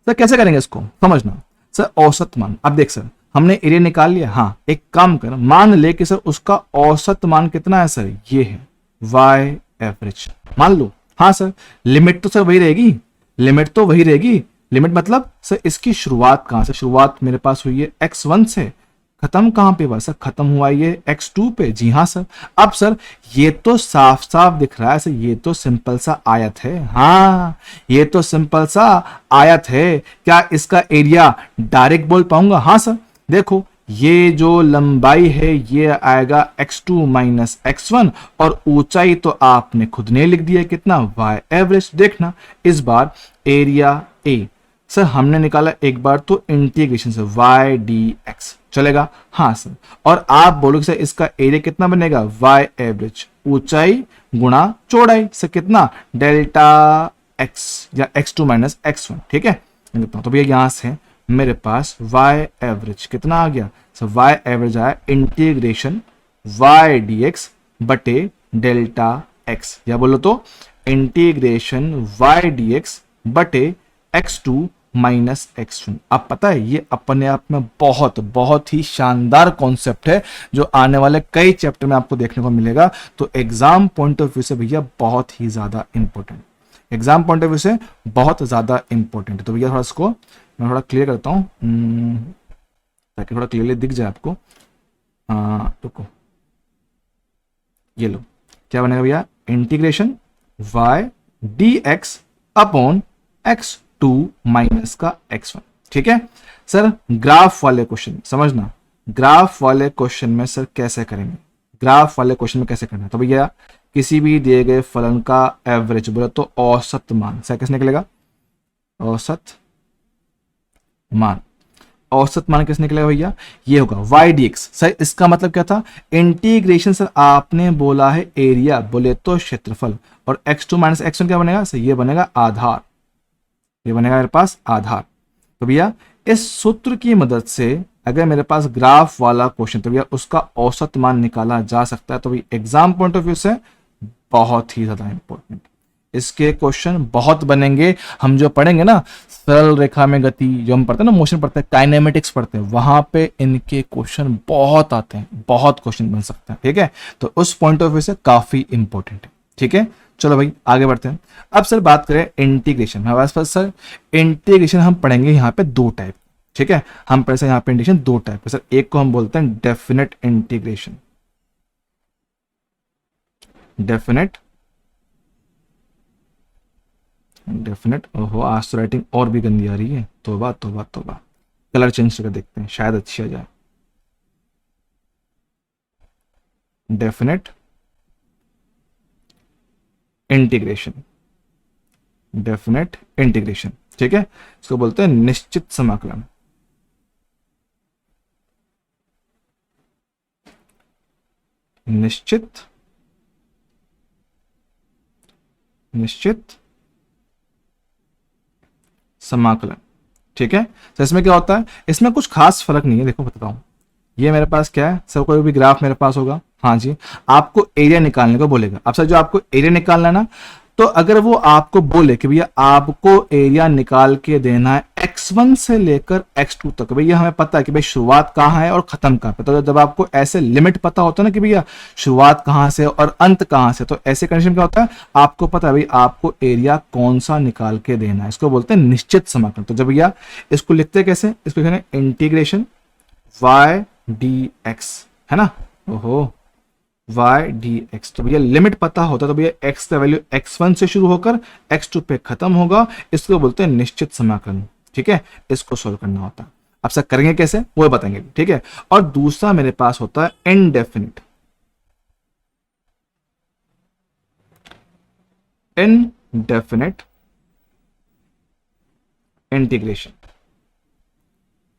सर कैसे करेंगे इसको, समझना सर। औसत मान, अब देख सर हमने एरिया निकाल लिया, हाँ एक काम कर, मान ले कि सर उसका औसत मान कितना है सर, ये है y एवरेज, मान लो। हाँ सर, लिमिट तो सर वही रहेगी, लिमिट तो वही रहेगी। लिमिट मतलब सर इसकी शुरुआत कहां से, शुरुआत मेरे पास हुई है x1 से, खत्म कहां पे हुआ सर, खत्म हुआ ये x2 पे। जी हाँ सर। अब सर ये तो साफ साफ दिख रहा है सर, ये तो सिंपल सा आयत है। हाँ ये तो सिंपल सा आयत है। क्या इसका एरिया डायरेक्ट बोल पाऊंगा, हाँ सर। देखो ये जो लंबाई है ये आएगा x2 माइनस x1, और ऊंचाई तो आपने खुद ने लिख दिया कितना, y एवरेज। देखना इस बार एरिया a सर हमने निकाला एक बार तो इंटीग्रेशन से y dx, चलेगा, हाँ सर। और आप बोलोगे सर इसका एरिया कितना बनेगा, y एवरेज, ऊंचाई गुणा चौड़ाई से कितना, डेल्टा x या x2 माइनस x1। ठीक है, तो भैया यहां से मेरे पास y एवरेज कितना आ गया सर, y एवरेज आया इंटीग्रेशन y dx बटे डेल्टा x, या बोलो तो इंटीग्रेशन y dx बटे x2 माइनस x1। अब पता है ये अपने आप में बहुत बहुत ही शानदार कॉन्सेप्ट है, जो आने वाले कई चैप्टर में आपको देखने को मिलेगा। तो एग्जाम पॉइंट ऑफ व्यू से भैया बहुत ही ज्यादा important. Exam point of view से बहुत ज्यादा इंपॉर्टेंट है। तो भैया थोड़ा इसको मैं थोड़ा क्लियर करता हूँ ताकि थोड़ा क्लियरली दिख जाए आपको। रुको, ये लो, क्या बनेगा भैया, integration y dx upon x2 minus का x1। ठीक है सर, ग्राफ वाले क्वेश्चन समझना, ग्राफ वाले क्वेश्चन में सर कैसे करेंगे, ग्राफ वाले क्वेश्चन में कैसे करना है। तो भैया किसी भी दिए गए फलन का एवरेज बोला तो औसत मान, सर कैसे निकलेगा, औसत मान, औसत मान कैसे निकलेगा भैया, ये होगा y dx। सर इसका मतलब क्या था, इंटीग्रेशन, सर आपने बोला है एरिया, बोले तो क्षेत्रफल, और x2 माइनस x1 क्या बनेगा, सर ये बनेगा आधार, ये बनेगा मेरे पास आधार। तो भैया इस सूत्र की मदद से अगर मेरे पास ग्राफ वाला क्वेश्चन, तो भैया उसका औसत मान निकाला जा सकता है। तो भैया एग्जाम पॉइंट ऑफ व्यू से बहुत ही ज्यादा इंपॉर्टेंट, इसके क्वेश्चन बहुत बनेंगे। हम जो पढ़ेंगे ना सरल रेखा में गति, जो हम पढ़ते हैं ना, मोशन पढ़ते हैं, काइनेमेटिक्स पढ़ते हैं, वहां पे इनके क्वेश्चन बहुत आते हैं, बहुत क्वेश्चन बन सकते हैं। ठीक है, तो उस पॉइंट ऑफ व्यू से काफी इंपॉर्टेंट है। ठीक है, चलो भाई आगे बढ़ते हैं। अब सर बात करें इंटीग्रेशन, हमारे पास सर इंटीग्रेशन हम पढ़ेंगे यहाँ पे दो टाइप। ठीक है, हम पढ़े सर यहाँ पे इंटीग्रेशन दो टाइप है सर, एक को हम बोलते हैं डेफिनेट इंटीग्रेशन, डेफिनेट, डेफिनेट, ओहो आज तो राइटिंग और भी गंदी आ रही है, तोबा तोबा तोबा, कलर चेंज करके देखते हैं शायद अच्छी आ जाए। Definite integration, definite integration. ठीक है, इसको बोलते हैं निश्चित समाकलन, निश्चित, निश्चित समाकलन। ठीक है, तो इसमें क्या होता है, इसमें कुछ खास फर्क नहीं है। देखो बताता हूं, ये मेरे पास क्या है सर, कोई भी ग्राफ मेरे पास होगा, हाँ जी, आपको एरिया निकालने को बोलेगा। अब सर जो आपको एरिया निकालना है ना, तो अगर वो आपको बोले कि भैया आपको एरिया निकाल के देना है x1 से लेकर x2 तक, भैया हमें पता है कि भाई शुरुआत कहाँ है और खत्म कहाँ पे, तो जब आपको ऐसे लिमिट पता होता है ना कि भैया शुरुआत कहाँ से और अंत कहाँ से, तो ऐसे कंडीशन क्या होता है, आपको पता है भाई आपको एरिया कौन सा निकाल के देना है, इसको बोलते हैं निश्चित समाकलन। तो जब भैया इसको लिखते हैं कैसे, इसको लिखते हैं इंटीग्रेशन y dx, है ना, ओहो y dx। तो भैया लिमिट पता होता है, तो भैया x का वैल्यू x1 से शुरू होकर x2 पे खत्म होगा, इसको बोलते हैं निश्चित समाकलन। ठीक है, इसको सोल्व करना होता है। अब सर करेंगे कैसे वो बताएंगे। ठीक है, और दूसरा मेरे पास होता है indefinite, indefinite integration,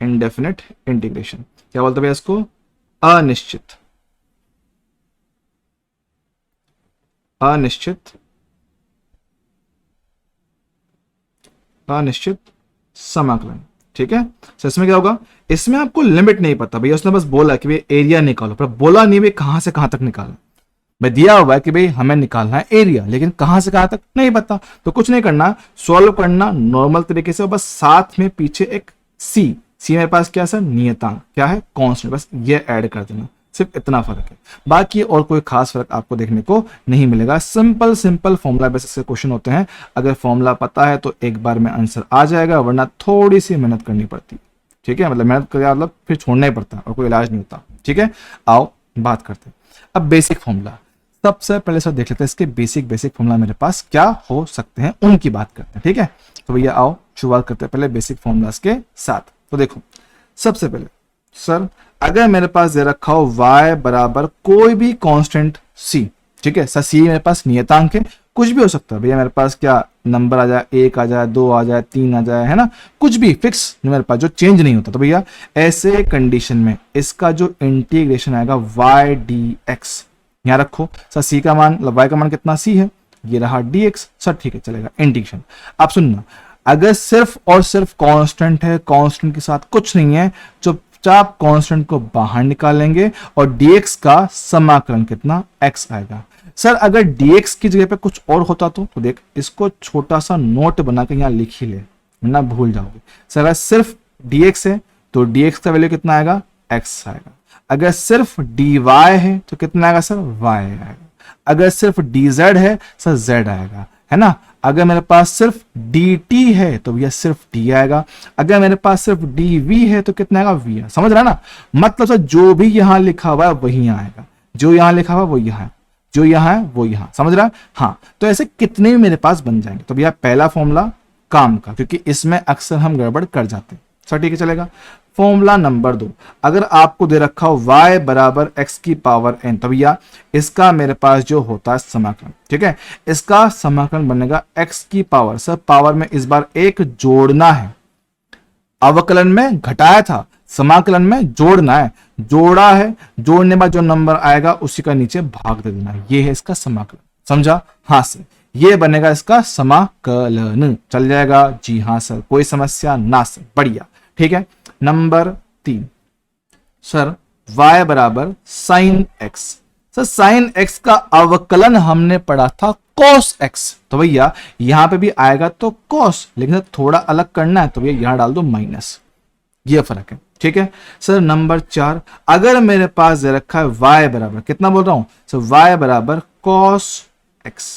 indefinite integration क्या बोलते हैं भैया इसको, अनिश्चित, अनिश्चित, अनिश्चित समाकलन। ठीक है, तो इसमें क्या होगा, इसमें आपको लिमिट नहीं पता भैया, उसने बस बोला कि भाई एरिया निकालो, पर बोला नहीं भाई कहां से कहां तक निकालना। भाई दिया हुआ है कि भाई हमें निकालना है एरिया, लेकिन कहां से कहां तक नहीं पता, तो कुछ नहीं करना, सॉल्व करना नॉर्मल तरीके से, बस साथ में पीछे एक सी, सी मेरे पास क्या है सर, नियतांक, क्या है कांस्टेंट, बस ये ऐड कर देना, सिर्फ इतना फर्क है, बाकी और कोई खास फर्क आपको देखने को नहीं मिलेगा। सिंपल सिंपल फॉर्मूला बेसिस के क्वेश्चन होते हैं, अगर फॉर्मूला पता है तो एक बार में आंसर आ जाएगा, वरना थोड़ी सी मेहनत करनी पड़ती। ठीक है, मतलब मेहनत करके मतलब फिर छोड़ना ही पड़ता और कोई इलाज नहीं होता। ठीक है, आओ बात करते हैं अब बेसिक फॉर्मूला। सबसे पहले सर देख लेते हैं इसके बेसिक फॉर्मूला मेरे पास क्या हो सकते हैं, उनकी बात करते हैं। ठीक है, तो भैया आओ शुरुआत करते हैं पहले बेसिक फॉर्मूलाज के साथ। तो देखो सबसे पहले सर अगर मेरे पास दे रखा हो y बराबर कोई भी कांस्टेंट c, ठीक है सर, c मेरे पास नियतांक है, कुछ भी हो सकता है भैया, मेरे पास क्या नंबर आ जाए, 1 आ जाए, 2 आ जाए, 3 आ जाए, है ना, कुछ भी फिक्स मेरे पास जो चेंज नहीं होता। तो भैया ऐसे कंडीशन में इसका जो इंटीग्रेशन आएगा y dx, यहाँ रखो सर, c का मान मतलब y का मान कितना c है, ये रहा dx, सर ठीक है चलेगा इंटीग्रेशन। अब सुनना, अगर सिर्फ और सिर्फ कांस्टेंट है, कांस्टेंट के साथ कुछ नहीं है, चुपचाप कांस्टेंट को बाहर निकालेंगे और dx का समाकलन कितना x आएगा। सर अगर dx की जगह पे कुछ और होता तो देख इसको छोटा सा नोट बना के यहाँ लिख ही ले, वरना भूल जाओगे। सर अगर सिर्फ dx है तो dx का वैल्यू कितना आएगा, x आएगा। अगर सिर्फ dy है तो कितना आएगा सर, y आएगा। अगर सिर्फ dz है सर z आएगा, है ना। अगर मेरे पास सिर्फ dt है तो भैया सिर्फ d आएगा, अगर मेरे पास सिर्फ dv है तो कितना आएगा v है। समझ रहा है ना, मतलब सर जो भी यहां लिखा हुआ है वही आएगा, जो यहां लिखा हुआ है वो यहां, जो यहां है वो यहां। समझ रहा है, हाँ। तो ऐसे कितने भी मेरे पास बन जाएंगे। तो भैया पहला फॉर्मूला काम का, क्योंकि इसमें अक्सर हम गड़बड़ कर जाते हैं। सर ठीक है, चलेगा। फॉर्मूला नंबर 2, अगर आपको दे रखा हो y बराबर x की पावर n, तो भैया इसका मेरे पास जो होता है समाकलन, ठीक है, इसका समाकलन बनेगा x की पावर, सर पावर में इस बार एक जोड़ना है, अवकलन में घटाया था, समाकलन में जोड़ना है, जोड़ा है, जोड़ने के बाद जो नंबर आएगा उसी का नीचे भाग दे देना, ये है इसका समाकलन। समझा, हाँ सर, ये बनेगा इसका समाकलन। चल जाएगा, जी हाँ सर, कोई समस्या ना सर, बढ़िया। ठीक है, नंबर 3, सर y बराबर sine x। Sir sine x का अवकलन हमने पढ़ा था cos x, तो भैया यहां पे भी आएगा तो cos, लेकिन थोड़ा अलग करना है तो भैया यहां डाल दो माइनस, ये फर्क है। ठीक है सर, नंबर 4, अगर मेरे पास दे रखा है y बराबर, कितना बोल रहा हूं सर, y बराबर cos x।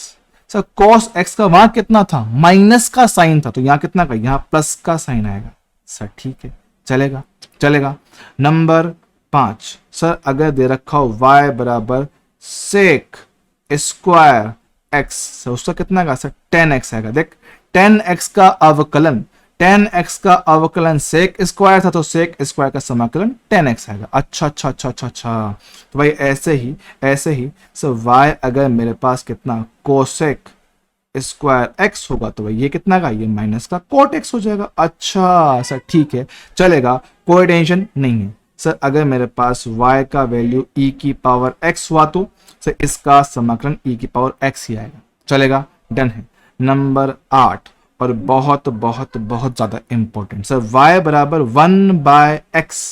Sir cos x का वहां कितना था, माइनस का साइन था, तो यहां कितना का, यहां प्लस का साइन आएगा। सर ठीक है, चलेगा चलेगा। नंबर 5, सर अगर दे रखा हो y बराबर सेक स्क्वायर x, सर उसका कितना का सर 10x आएगा। देख 10x का अवकलन, 10x का अवकलन सेक स्क्वायर था, तो सेक स्क्वायर का समाकलन 10x आएगा। अच्छा अच्छा अच्छा अच्छा अच्छा, तो भाई ऐसे ही सर y अगर मेरे पास कितना कोसेक स्क्वायर x होगा, तो भाई ये कितना का, ये माइनस का कोट x हो जाएगा। अच्छा सर ठीक है, चलेगा, कोई टेंशन नहीं है। सर अगर मेरे पास y का वैल्यू e की पावर x हुआ तो सर इसका समाकलन e की पावर x ही आएगा। चलेगा, डन है। नंबर 8, और बहुत बहुत बहुत ज्यादा इंपॉर्टेंट, सर y बराबर 1/x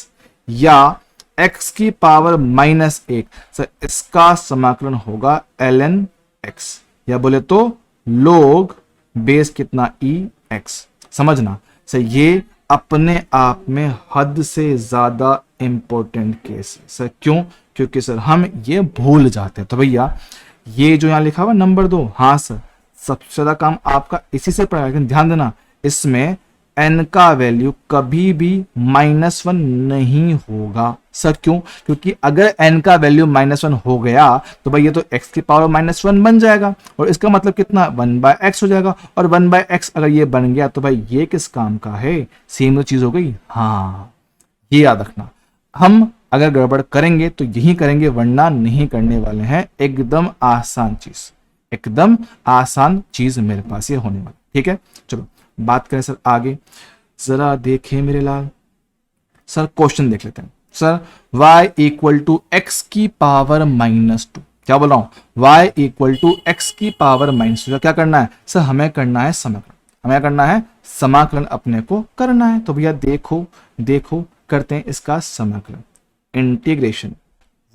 या x की पावर -1, सर इसका समाकलन होगा ln x, या बोले तो लोग बेस कितना ई एक्स। समझना सर, ये अपने आप में हद से ज्यादा इंपॉर्टेंट केस है सर। क्यों, क्योंकि सर हम ये भूल जाते हैं। तो भैया ये जो यहां लिखा हुआ नंबर 2, हाँ सर, सबसे ज्यादा काम आपका इसी से पड़ेगा, लेकिन ध्यान देना इसमें n का वैल्यू कभी भी -1 नहीं होगा। सर क्यों, क्योंकि अगर n का वैल्यू -1 हो गया तो भाई ये तो x की पावर -1 बन जाएगा, और इसका मतलब कितना 1/x हो जाएगा, और 1/x अगर ये बन गया तो भाई ये किस काम का है, सेम चीज हो गई। हाँ ये याद रखना, हम अगर गड़बड़ करेंगे तो यही करेंगे, वरना नहीं करने वाले हैं। एकदम आसान चीज, एकदम आसान चीज मेरे पास ये होने वाली। ठीक है, चलो बात करें सर आगे, जरा देखें मेरे लाल। सर क्वेश्चन देख लेते हैं। Sir y equal to x की पावर -2, क्या बोल रहा हूं, y इक्वल टू एक्स की पावर -2, क्या करना है सर, हमें करना है समाकलन, हमें करना है समाकलन, अपने को करना है। तो भैया देखो देखो करते हैं इसका समाकलन, इंटीग्रेशन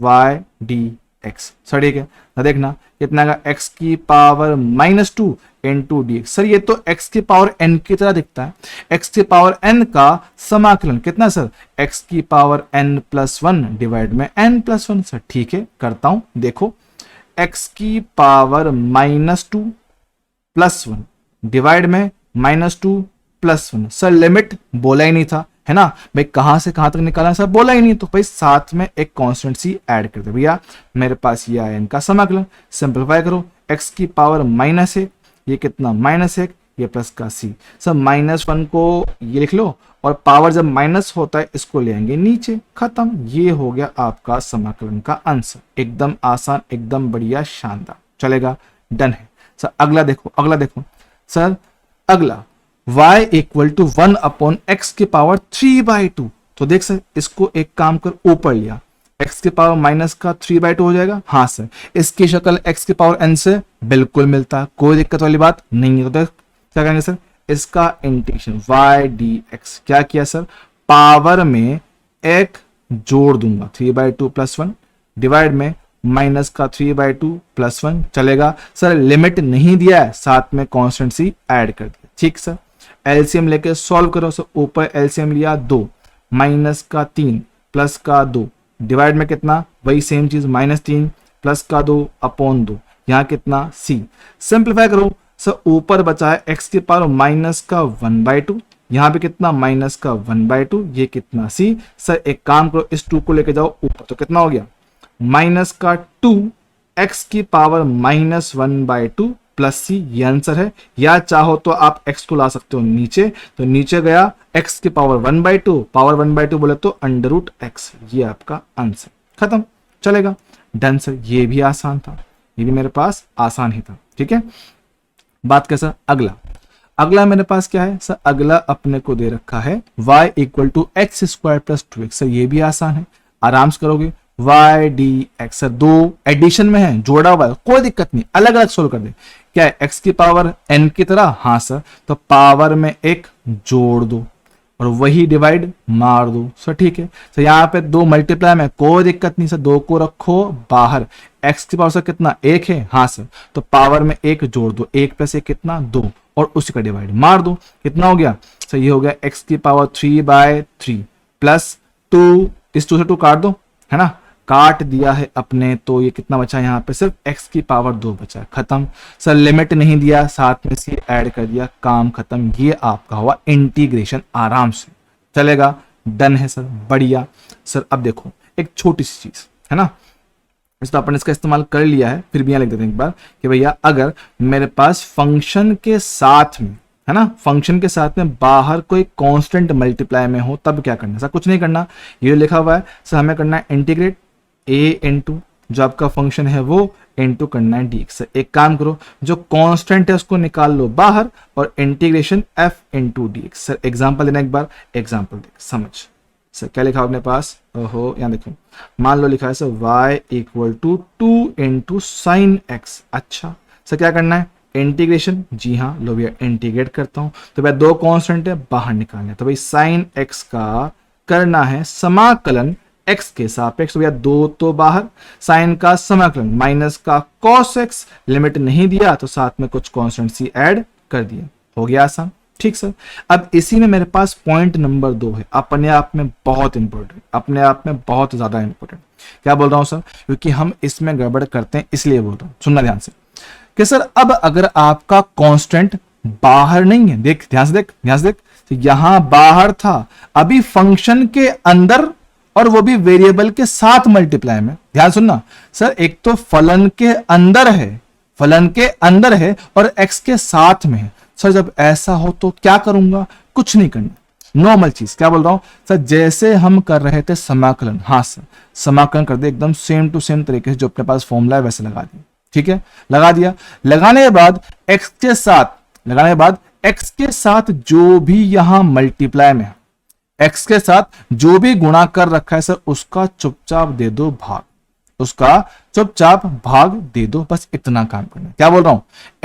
y dx। सर ठीक है, ना देखना कितना का x की पावर -2 इंटू dx। सर ये तो x की पावर n की तरह दिखता है, x की पावर n का समाकलन कितना सर, x की पावर n+1 डिवाइड में n+1। सर ठीक है, करता हूं, देखो x की पावर -2 +1 डिवाइड में -2 +1। सर लिमिट बोला ही नहीं था, है ना भाई, कहां से कहां तक निकालना सर बोला ही नहीं, तो भाई साथ में एक कांस्टेंट सी ऐड कर दे। भैया मेरे पास ये आया इनका समाकलन, सिंपलीफाई करो, x की पावर -1, ये कितना -1, ये प्लस का c। सर -1 को ये लिख लो, और पावर जब माइनस होता है इसको ले आएंगे नीचे, खत्म। ये हो गया आपका समाकलन का आंसर, एकदम आसान, एकदम बढ़िया, शानदार। चलेगा, डन है। सर अगला देखो, अगला देखो सर, अगला y इक्वल टू 1/x की पावर 3/2। तो देख सर, इसको एक काम कर ऊपर लिया, x की पावर माइनस का 3/2 हो जाएगा। हाँ सर, इसकी शक्ल x की पावर n से बिल्कुल मिलता है, कोई दिक्कत वाली बात नहीं है। तो देख क्या करेंगे सर, इसका इंटीग्रेशन y dx, क्या किया सर, पावर में एक जोड़ दूंगा 3/2 + 1 डिवाइड में माइनस का 3/2 + 1। चलेगा सर, लिमिट नहीं दिया है, साथ में कांस्टेंट सी ऐड कर दिया। ठीक सर, एलसीएम लेके सॉल्व करो। सर ऊपर एलसीएम लिया 2, माइनस का 3 प्लस का 2 डिवाइड में कितना, वही सेम चीज -3 प्लस का 2 अपॉन 2, यहाँ कितना c। सिंप्लीफाई करो सर ऊपर बचा है एक्स की पावर माइनस का 1/2, यहाँ पे कितना माइनस का 1/2, ये कितना सी। सर एक काम करो, इस 2 को लेके जाओ ऊपर, तो कितना हो गया माइनस का 2 एक्स की पावर माइनस 1/2 प्लस सी, ये आंसर है। या चाहो तो आप x को ला सकते हो नीचे, तो नीचे गया x की पावर 1/2, पावर 1/2 बोले तो √x, ये आपका आंसर, खत्म, चलेगा, डन सर। ये भी आसान था, ये भी मेरे पास आसान ही था, ठीक है। बात कैसा, अगला मेरे पास क्या है सर, अगला अपने को दे रखा है y = x² + 2x, सर ये भी आसान है, आराम से करोगे। y dx, सर दो एडिशन में है, जोड़ा हुआ है, कोई दिक्कत नहीं, अलग अलग सोल्व कर दे। क्या है x की पावर n की तरह, हाँ सर, तो पावर में एक जोड़ दो और वही डिवाइड मार दो, सर ठीक है। सर यहाँ पे 2 मल्टीप्लाई में कोई दिक्कत नहीं सर, 2 को रखो बाहर, x की पावर सर कितना 1 है, हाँ सर, तो पावर में एक जोड़ दो, 1 + 1 कितना 2, और उसी का डिवाइड मार दो, कितना हो गया सर, ये हो गया x की पावर 3/3 प्लस 2, इस 2 से 2 काट दो, है ना, काट दिया है अपने, तो ये कितना बचा यहाँ पे, सिर्फ x की पावर 2 बचा, खत्म। सर लिमिट नहीं दिया, साथ में से ऐड कर दिया, काम खत्म, ये आपका हुआ इंटीग्रेशन, आराम से चलेगा, डन है सर, बढ़िया। सर अब देखो एक छोटी सी चीज है ना, तो अपन इसका इस्तेमाल कर लिया है, फिर भी यहाँ लिख देते हैं एक बार कि भैया अगर मेरे पास फंक्शन के साथ में, है ना, फंक्शन के साथ में बाहर कोई कांस्टेंट मल्टीप्लाई में हो, तब क्या करना है सर, कुछ नहीं करना, ये लिखा हुआ है सर, हमें करना है इंटीग्रेट a इंटू जो आपका फंक्शन है वो इंटू करना है dx। एक काम करो, जो कांस्टेंट है उसको निकाल लो बाहर और integration f into dx। Sir example देना, एक बार एग्जांपल देख समझ। सर क्या लिखा अपने पास, ओहो यहाँ देखो, मान लो लिखा है sir y = 2 into sine x. अच्छा सर क्या करना है, इंटीग्रेशन, जी हाँ लो भैया इंटीग्रेट करता हूँ, तो भैया 2 कांस्टेंट है बाहर निकालने, तो भाई साइन एक्स का करना है समाकलन x के सापेक्ष, भैया 2 तो बाहर, साइन का समाकलन माइनस का cos x, लिमिट नहीं दिया तो साथ में कुछ कांस्टेंट सी ऐड कर दिया, हो गया आसान, ठीक सर। अब इसी में मेरे पास पॉइंट नंबर 2 है, अपने आप में बहुत इंपॉर्टेंट, अपने आप में बहुत ज्यादा इंपॉर्टेंट। क्या बोल रहा हूं सर, क्योंकि हम इसमें गड़बड़ करते हैं इसलिए बोल रहा हूं, सुनना ध्यान से कि सर अब अगर आपका कांस्टेंट बाहर नहीं है, देख ध्यान से देख, ध्यान से देख, तो यहां बाहर था, अभी फंक्शन के अंदर और वो भी वेरिएबल के साथ मल्टीप्लाई में, ध्यान सुनना सर, एक तो फलन के अंदर है, फलन के अंदर है और x के साथ में है। सर जब ऐसा हो तो क्या करूंगा, कुछ नहीं करना, नॉर्मल चीज, क्या बोल रहा हूं सर, जैसे हम कर रहे थे समाकलन, हाँ सर समाकलन कर दे एकदम सेम टू सेम तरीके से, जो अपने पास फॉर्मूला है वैसे लगा दिया, ठीक है, लगा दिया। लगाने के बाद x के साथ, लगाने के बाद x के साथ जो भी यहां मल्टीप्लाई में है, x के साथ जो भी गुणा कर रखा है सर, उसका चुपचाप दे दो भाग, उसका चुपचाप भाग दे दो, बस इतना काम करना है। क्या बोल रहा हूं,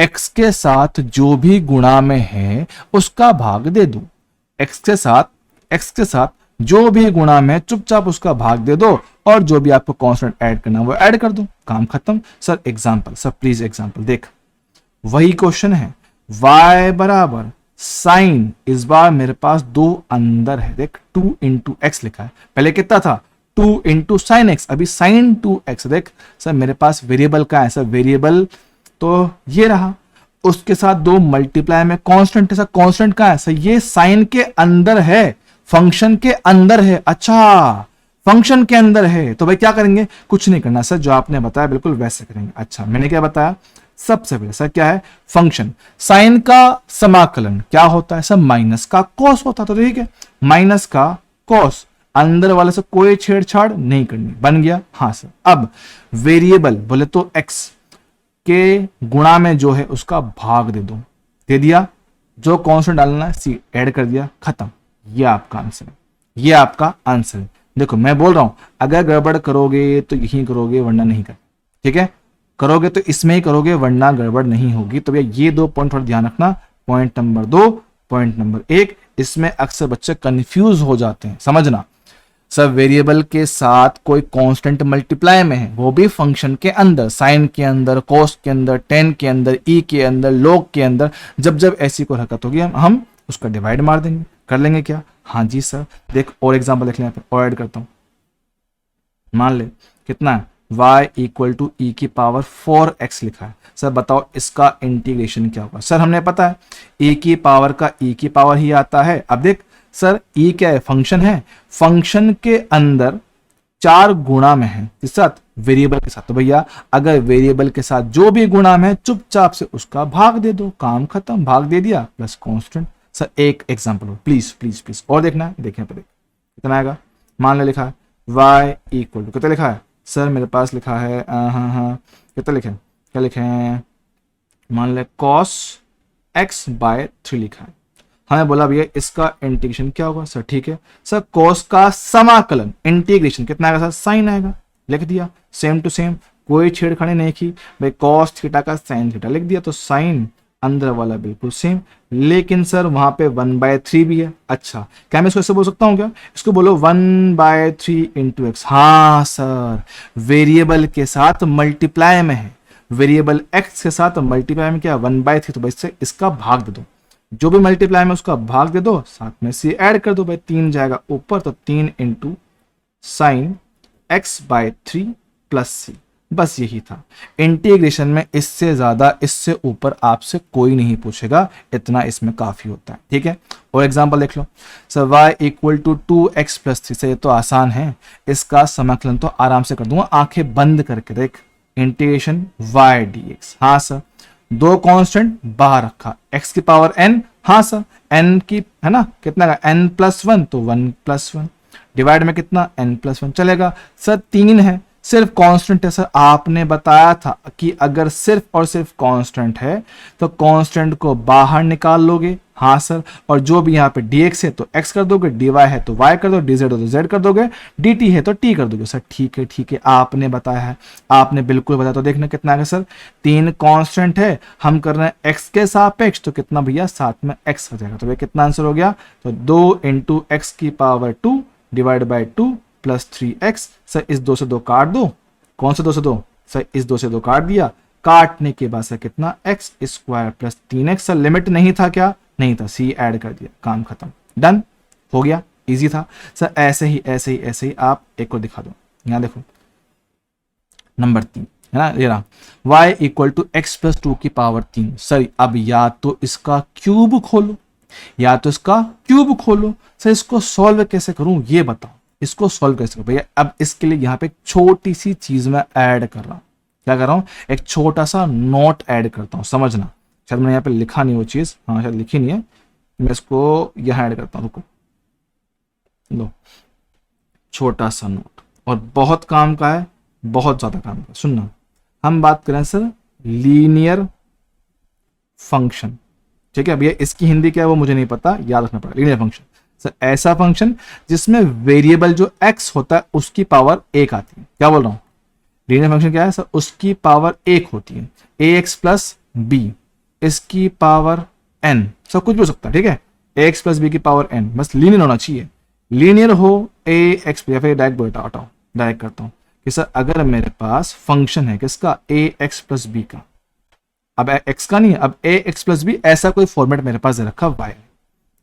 x के साथ जो भी गुणा में है उसका भाग दे दो, x के साथ जो भी गुणा में चुपचाप उसका भाग दे दो, और जो भी आपको कांस्टेंट ऐड करना है वो ऐड कर दो, काम खत्म। Sir example, sir please example देख, वही क्वेश्चन है, y बराबर साइन, इस बार मेरे पास 2 अंदर है, देख 2 इंटू एक्स लिखा है, पहले कितना था 2 इंटू साइन एक्स, अभी साइन 2x, देख सर मेरे पास वेरिएबल का है सर, वेरिएबल तो ये रहा, उसके साथ 2 मल्टीप्लाई में कांस्टेंट है सर, कांस्टेंट का है सर, ये साइन के अंदर है, फंक्शन के अंदर है, अच्छा फंक्शन के अंदर है, तो भाई क्या करेंगे, कुछ नहीं करना सर, जो आपने बताया बिल्कुल वैसे करेंगे। अच्छा मैंने क्या बताया, सबसे पहले सर क्या है, फंक्शन साइन का समाकलन क्या होता है सर, माइनस का कॉस होता है, तो ठीक है माइनस का कॉस, अंदर वाले से कोई छेड़छाड़ नहीं करनी, बन गया, हाँ सर। अब वेरिएबल बोले तो x के गुणा में जो है उसका भाग दे दो, दे दिया, जो कांस्टेंट डालना है सी ऐड कर दिया, खत्म, ये आपका आंसर है, ये आपका आंसर है। देखो मैं बोल रहा हूं, अगर गड़बड़ करोगे तो यही करोगे वरना नहीं कर, ठीक है, करोगे तो इसमें ही करोगे वरना गड़बड़ नहीं होगी। तो भैया ये 2 पॉइंट थोड़ा ध्यान रखना, पॉइंट नंबर 2, पॉइंट नंबर 1, इसमें अक्सर बच्चे कंफ्यूज हो जाते हैं, समझना सर वेरिएबल के साथ कोई कांस्टेंट मल्टीप्लाई में है, वो भी फंक्शन के अंदर, साइन के अंदर, कोस के अंदर, टेन के अंदर, ई के अंदर, लॉग के अंदर, जब जब ऐसी कोई हरकत होगी हम उसका डिवाइड मार देंगे, कर लेंगे क्या, हाँ जी सर। देख और एग्जांपल देख लें, और ऐड करता हूं, मान ले कितना है y इक्वल टू ई की पावर 4x लिखा है। सर बताओ इसका इंटीग्रेशन क्या होगा। सर हमने पता है e की पावर का e की पावर ही आता है। अब देख सर e क्या है, फंक्शन है, फंक्शन के अंदर 4 गुणा में है, किस साथ, वेरिएबल के साथ। तो भैया अगर वेरिएबल के साथ जो भी गुणा में है चुपचाप से उसका भाग दे दो, काम खत्म, भाग दे दिया प्लस कांस्टेंट। सर एक एग्जांपल हो, प्लीज प्लीज प्लीज और देखना है, देखें पे देख कितना आएगा। मान ले लिखा है y इक्वल टू, कितना लिखा है सर, मेरे पास लिखा है हाँ कितना लिखे, क्या लिखे हैं, मान ले cos x बाय 3 लिखा है। हमें बोला भैया इसका इंटीग्रेशन क्या होगा। सर ठीक है सर, cos का समाकलन इंटीग्रेशन कितना आएगा सर, साइन आएगा, लिख दिया सेम टू सेम, कोई छेड़खानी नहीं की भाई, cos थीटा का साइन थीटा लिख दिया, तो साइन अंदर वाला बिल्कुल सेम। लेकिन सर वहां पे 1/3 भी है। अच्छा क्या मैं इसको ऐसे बोल सकता हूँ क्या, इसको बोलो 1/3 इंटू एक्स। हाँ सर, वेरिएबल के साथ मल्टीप्लाई में है, वेरिएबल x के साथ मल्टीप्लाई में क्या 1/3, तो भाई इससे इसका भाग दे दो, जो भी मल्टीप्लाई में उसका भाग दे दो, साथ में से ऐड कर दो भाई, 3 जाएगा ऊपर, तो 3 इंटू साइन x/3 प्लस सी। बस यही था इंटीग्रेशन में, इससे ज्यादा इससे ऊपर आपसे कोई नहीं पूछेगा, इतना इसमें काफी होता है। ठीक है, और एग्जांपल देख लो sir, y equal to 2x plus 3। से ये तो आसान है, इसका समाकलन तो आराम से कर दूंगा, आंखें बंद करके देख, इंटीग्रेशन y dx। हाँ सर, 2 कांस्टेंट बाहर रखा, x की पावर n, हाँ सर n की है ना, कितना का n प्लस 1, तो 1 प्लस 1 डिवाइड में कितना n प्लस 1 चलेगा। सर 3 है, सिर्फ कांस्टेंट है। सर आपने बताया था कि अगर सिर्फ और सिर्फ कांस्टेंट है तो कांस्टेंट को बाहर निकाल लोगे। हाँ सर, और जो भी यहाँ पे dx है तो x कर दोगे, dy है तो y कर दो, dz है तो z कर दोगे, dt है तो t कर दोगे। सर ठीक है, आपने बताया है, आपने बिल्कुल बताया। तो देखना कितना आएगा सर, 3 कांस्टेंट है, हम कर रहे हैं x के सापेक्ष, तो कितना भैया साथ में x हो जाएगा। तो भैया कितना आंसर हो गया, तो 2 इंटू एक्स की power 2 divide by 2 plus 3x। Sir इस 2 से 2 काट दो, कौन से 2 से 2, सर इस 2 से 2 काट दिया, काटने के बाद सर कितना x square plus 3x। Sir limit नहीं था क्या, नहीं था, c ऐड कर दिया, काम खत्म, डन हो गया, इजी था। सर ऐसे ही आप एक को दिखा दो, यहां देखो नंबर 3 है ना, ये रहा y equal to x plus 2 की पावर 3। सर अब या तो इसका क्यूब खोलो या तो इसका क्यूब खोलो। सर इसको सॉल्व कैसे करूं ये बताओ, इसको सॉल्व कैसे करूं भैया। अब इसके लिए यहाँ पे एक छोटी सी चीज मैं ऐड कर रहा हूं, क्या कर रहा हूं, एक छोटा सा नोट ऐड करता हूं, समझना। शायद मैंने यहाँ पे लिखा नहीं वो चीज, हाँ शायद लिखी नहीं है, मैं इसको यहाँ ऐड करता हूँ, रुको लो, छोटा सा नोट, और बहुत काम का है, बहुत ज्यादा काम का। सुनना, हम बात करें सर लीनियर फंक्शन, ठीक है भैया, इसकी हिंदी क्या है वो मुझे नहीं पता, याद रखना पड़ेगा। लीनियर फंक्शन सर ऐसा फंक्शन जिसमें वेरिएबल जो x होता है उसकी पावर 1 आती है। क्या बोल रहा हूं, लीनियर फंक्शन क्या है सर, उसकी पावर 1 होती है, ax प्लस b, इसकी पावर n, सब कुछ भी हो सकता है, ठीक है, ax प्लस b की पावर n, बस लीनियर होना चाहिए। लीनियर हो ax, या फिर डायरेक्ट बोलता हटाओ, डायरेक्ट करता हूं कि सर अगर मेरे पास फंक्शन है किसका, ax प्लस b का, अब x का नहीं है, अब ax प्लस b, ऐसा कोई फॉर्मेट मेरे पास दे रखा y।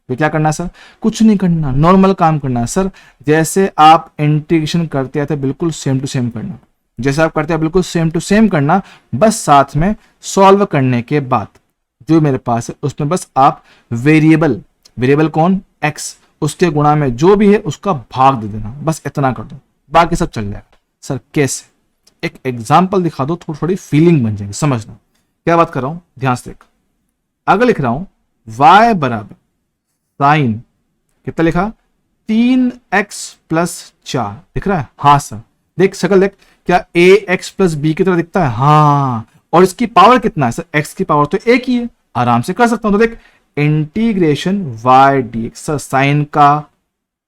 तो क्या करना है सर, कुछ नहीं करना, नॉर्मल काम करना है सर, जैसे आप इंटीग्रेशन करते आते बिल्कुल सेम टू सेम करना, जैसे आप करते हैं बिल्कुल सेम टू सेम करना, बस साथ में सॉल्व करने के बाद जो मेरे पास है उसमें बस आप वेरिएबल कौन, x, उसके गुणा में जो भी है उसका भाग दे देना, बस इतना कर दो, बाकी सब चल जाएगा। सर कैसे, एक एग्जाम्पल दिखा दो, थोड़ी फीलिंग बन जाएगी, समझना क्या बात कर रहा हूं, ध्यान से देख। अगर लिख रहा हूं y बराबर साइन कितना लिखा, 3x प्लस 4 दिख रहा है, हाँ सर देख शक्ल देख, क्या ax प्लस b की तरह दिखता है, हाँ, और इसकी पावर कितना है सर, x की पावर तो एक ही है, आराम से कर सकता हूं। तो देख integration y dx, sir sine का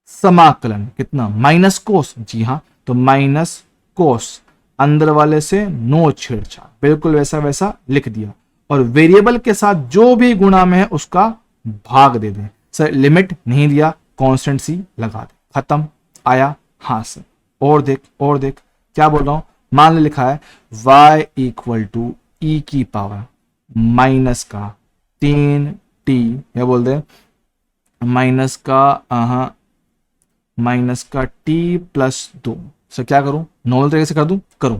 समाकलन कितना, माइनस कोस, जी हाँ, तो माइनस कोस, अंदर वाले से नो छेड़छाड़, बिल्कुल वैसा वैसा लिख दिया, और वेरिएबल के साथ जो भी गुणा में है उसका भाग दे दें। सर लिमिट नहीं दिया, कांस्टेंट सी लगा दे, खत्म, आया, हाँ सर, और देख क्या बोल रहा हूं, मान ले लिखा है y इक्वल टू ई की पावर माइनस का 3t, क्या बोल दे, माइनस का t प्लस 2, सर क्या करूं, नॉर्मल तरीके से कर दूं, करूं।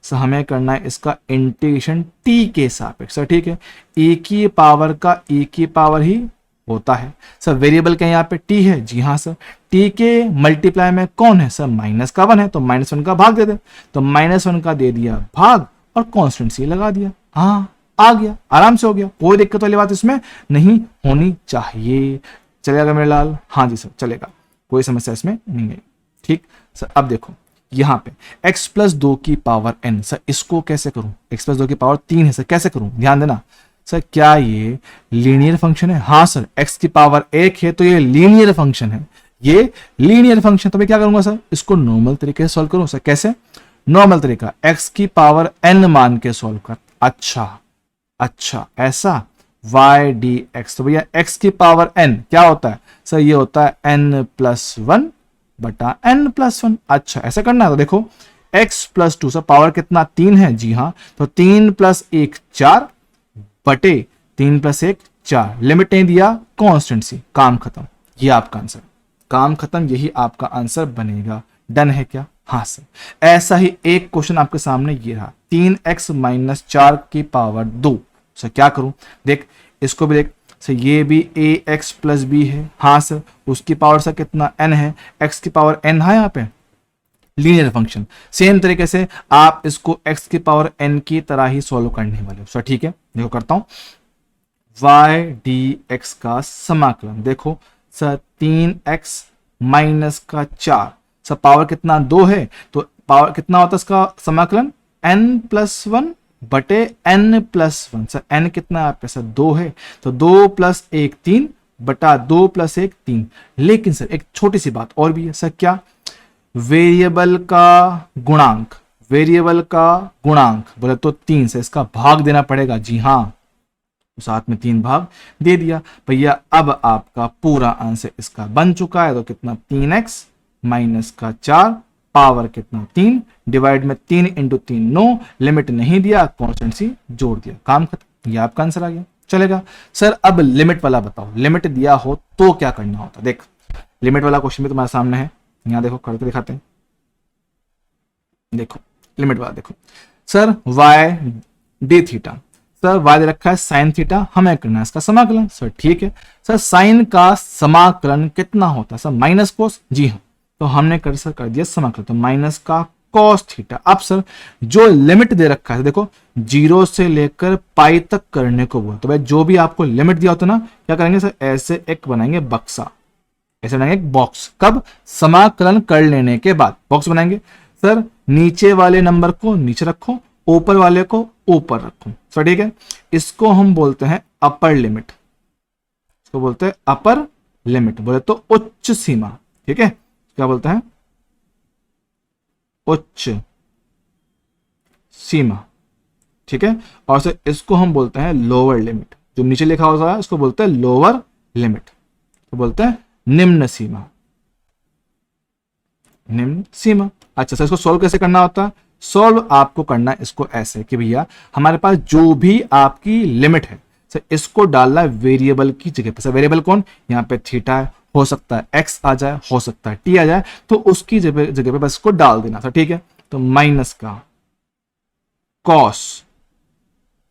सर हमें करना है इसका इंटीग्रेशन टी के सापेक्ष। सर ठीक है, e की पावर का e की पावर ही होता है। सर वेरिएबल क्या यहाँ पे टी है, जी हाँ सर। टी के मल्टीप्लाई में कौन है सर, माइनस का 1 है, तो -1 का भाग दे दे, तो -1 का दे दिया भाग और कांस्टेंट सी लगा दिया। हाँ आ गया, आराम से हो गया, कोई दिक्कत वाली बात इसमें नहीं होनी चाहिए। चलेगा मेरे लाल, हाँ जी सर चलेगा, कोई समस्या इसमें नहीं है। ठीक सर, अब देखो यहाँ पे x प्लस 2 की पावर n, सर इसको कैसे करूं, x प्लस 2 की पावर 3 है सर, कैसे करूं, ध्यान देना। सर क्या ये लीनियर फंक्शन है, हाँ सर, x की पावर 1 है तो ये लीनियर फंक्शन है, ये लीनियर फंक्शन। तो मैं क्या करूंगा सर, इसको नॉर्मल तरीके से सॉल्व करूं। सर कैसे, नॉर्मल तरीका, x की पावर n मान के सॉल्व कर। अच्छा ऐसा, y dx, तो भैया x की पावर n क्या होता है सर, ये होता है n प्लस 1 बटा n प्लस 1। अच्छा ऐसा करना है, तो देखो x प्लस 2, सर पावर कितना 3 है, जी हाँ, तो 3 प्लस 1 4 बटे 3 प्लस 1 4, लिमिट नहीं दिया, कांस्टेंट सी, काम खत्म। ये आपका आंसर, काम खत्म, यही आपका आंसर बनेगा। डन है क्या, हाँ सर। ऐसा ही एक क्वेश्चन आपके सामने ये रहा, 3x माइनस 4 की पावर 2। सर क्या करूं, देख इसको भी देख सर, ये भी ax प्लस बी है, हाँ सर, उसकी पावर सर कितना n है, x की पावर n है यहाँ पे, लीनियर फंक्शन। सेम तरीके से आप इसको x की पावर n की तरह ही सॉल्व करने वाले हो। सर ठीक है, देखो करता हूं, y dx का समाकलन, देखो सर 3x माइनस का 4, सर पावर कितना 2 है, तो पावर कितना होता है इसका समाकलन, n प्लस 1 बटे n प्लस 1। सर n कितना आप सर 2 है, तो 2 प्लस 1 3 बटा 2 प्लस 1 3। लेकिन सर एक छोटी सी बात और भी है, सर क्या, वेरिएबल का गुणांक, वेरिएबल का गुणांक बोले तो 3 से इसका भाग देना पड़ेगा, जी हाँ, तो साथ में 3 भाग दे दिया भैया। अब आपका पूरा आंसर इसका बन चुका है, तो कितना 3x माइनस का 4 पावर कितना 3 डिवाइड में 3 इंटू 3 9, लिमिट नहीं दिया, कांस्टेंट सी जोड़ दिया, काम खत्म, ये आपका आंसर आ गया। चलेगा सर, अब लिमिट वाला बताओ, लिमिट दिया हो तो क्या करना होता। देख लिमिट वाला क्वेश्चन भी तुम्हारे सामने है, यहां देखो करके दिखाते हैं। देखो लिमिट वाला, देखो sir y D theta, sir y दे रखा है साइन थीटा, हमें करना है इसका समाकलन। सर ठीक है सर, साइन का समाकलन कितना होता है सर, माइनस कोस, जी हाँ, तो हमने कर दिया समाकलन, तो माइनस का कॉस थीटा। अब सर जो लिमिट दे रखा है, देखो 0 से लेकर पाई तक करने को बोला, तो भाई जो भी आपको लिमिट दिया होता है ना, क्या करेंगे सर, ऐसे एक बनाएंगे बक्सा, ऐसे बनाएंगे एक बॉक्स, कब, समाकलन कर लेने के बाद बॉक्स बनाएंगे। सर नीचे वाले नंबर को नीचे रखो, ऊपर वाले को ऊपर रखो। सर ठीक है, इसको हम बोलते हैं अपर लिमिट, इसको बोलते हैं अपर लिमिट, बोले तो उच्च सीमा। ठीक है, क्या बोलते हैं, उच्च सीमा। ठीक है, और सर इसको हम बोलते हैं लोअर लिमिट, जो नीचे लिखा होता है इसको बोलते हैं लोअर लिमिट, तो बोलते हैं निम्न सीमा, निम्न सीमा। अच्छा सर, इसको सॉल्व कैसे करना होता है, सॉल्व आपको करना है इसको ऐसे कि भैया हमारे पास जो भी आपकी लिमिट है, सर इसको डालना है वेरिएबल की जगह पे। सर वेरिएबल कौन, यहाँ पे थीटा है, हो सकता है x आ जाए, हो सकता है t आ जाए, तो उसकी जगह पे बस इसको डाल देना था। ठीक है, तो माइनस का कॉस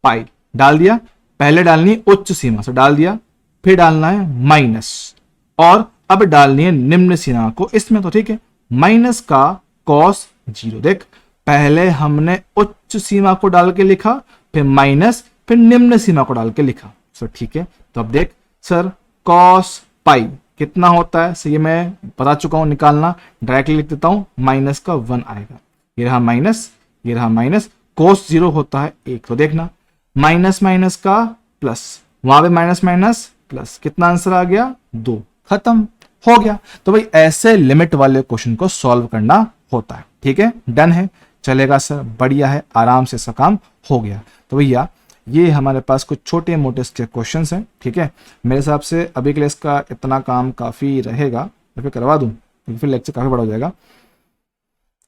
पाई डाल दिया, पहले डालनी है उच्च सीमा से डाल दिया, फिर डालना है माइनस, और अब डालनी है निम्न सीमा को इसमें। तो ठीक है, माइनस का कॉस 0, देख पहले हमने उच्च सीमा को डाल के लिखा, फिर माइनस, फिर निम्न सीमा को डाल के लिखा। सर ठीक है, तो अब देख सर कॉस पाई कितना होता है, सर ये मैं बता चुका हूं, निकालना डायरेक्टली लिख देता हूं, माइनस का 1 आएगा, ये रहा माइनस, ये रहा माइनस, कोस 0 होता है 1, तो देखना माइनस माइनस का प्लस, वहां पे माइनस माइनस प्लस, कितना आंसर आ गया 2, खत्म हो गया। तो भाई ऐसे लिमिट वाले क्वेश्चन को सॉल्व करना होता है। ठीक है, डन है, चलेगा सर, बढ़िया है, आराम से इसका काम हो गया। तो भैया ये हमारे पास कुछ छोटे मोटे इसके क्वेश्चन हैं। ठीक है, मेरे हिसाब से अभी के लिए इसका इतना काम काफ़ी रहेगा, या फिर करवा दूँ, फिर लेक्चर काफ़ी बड़ा हो जाएगा।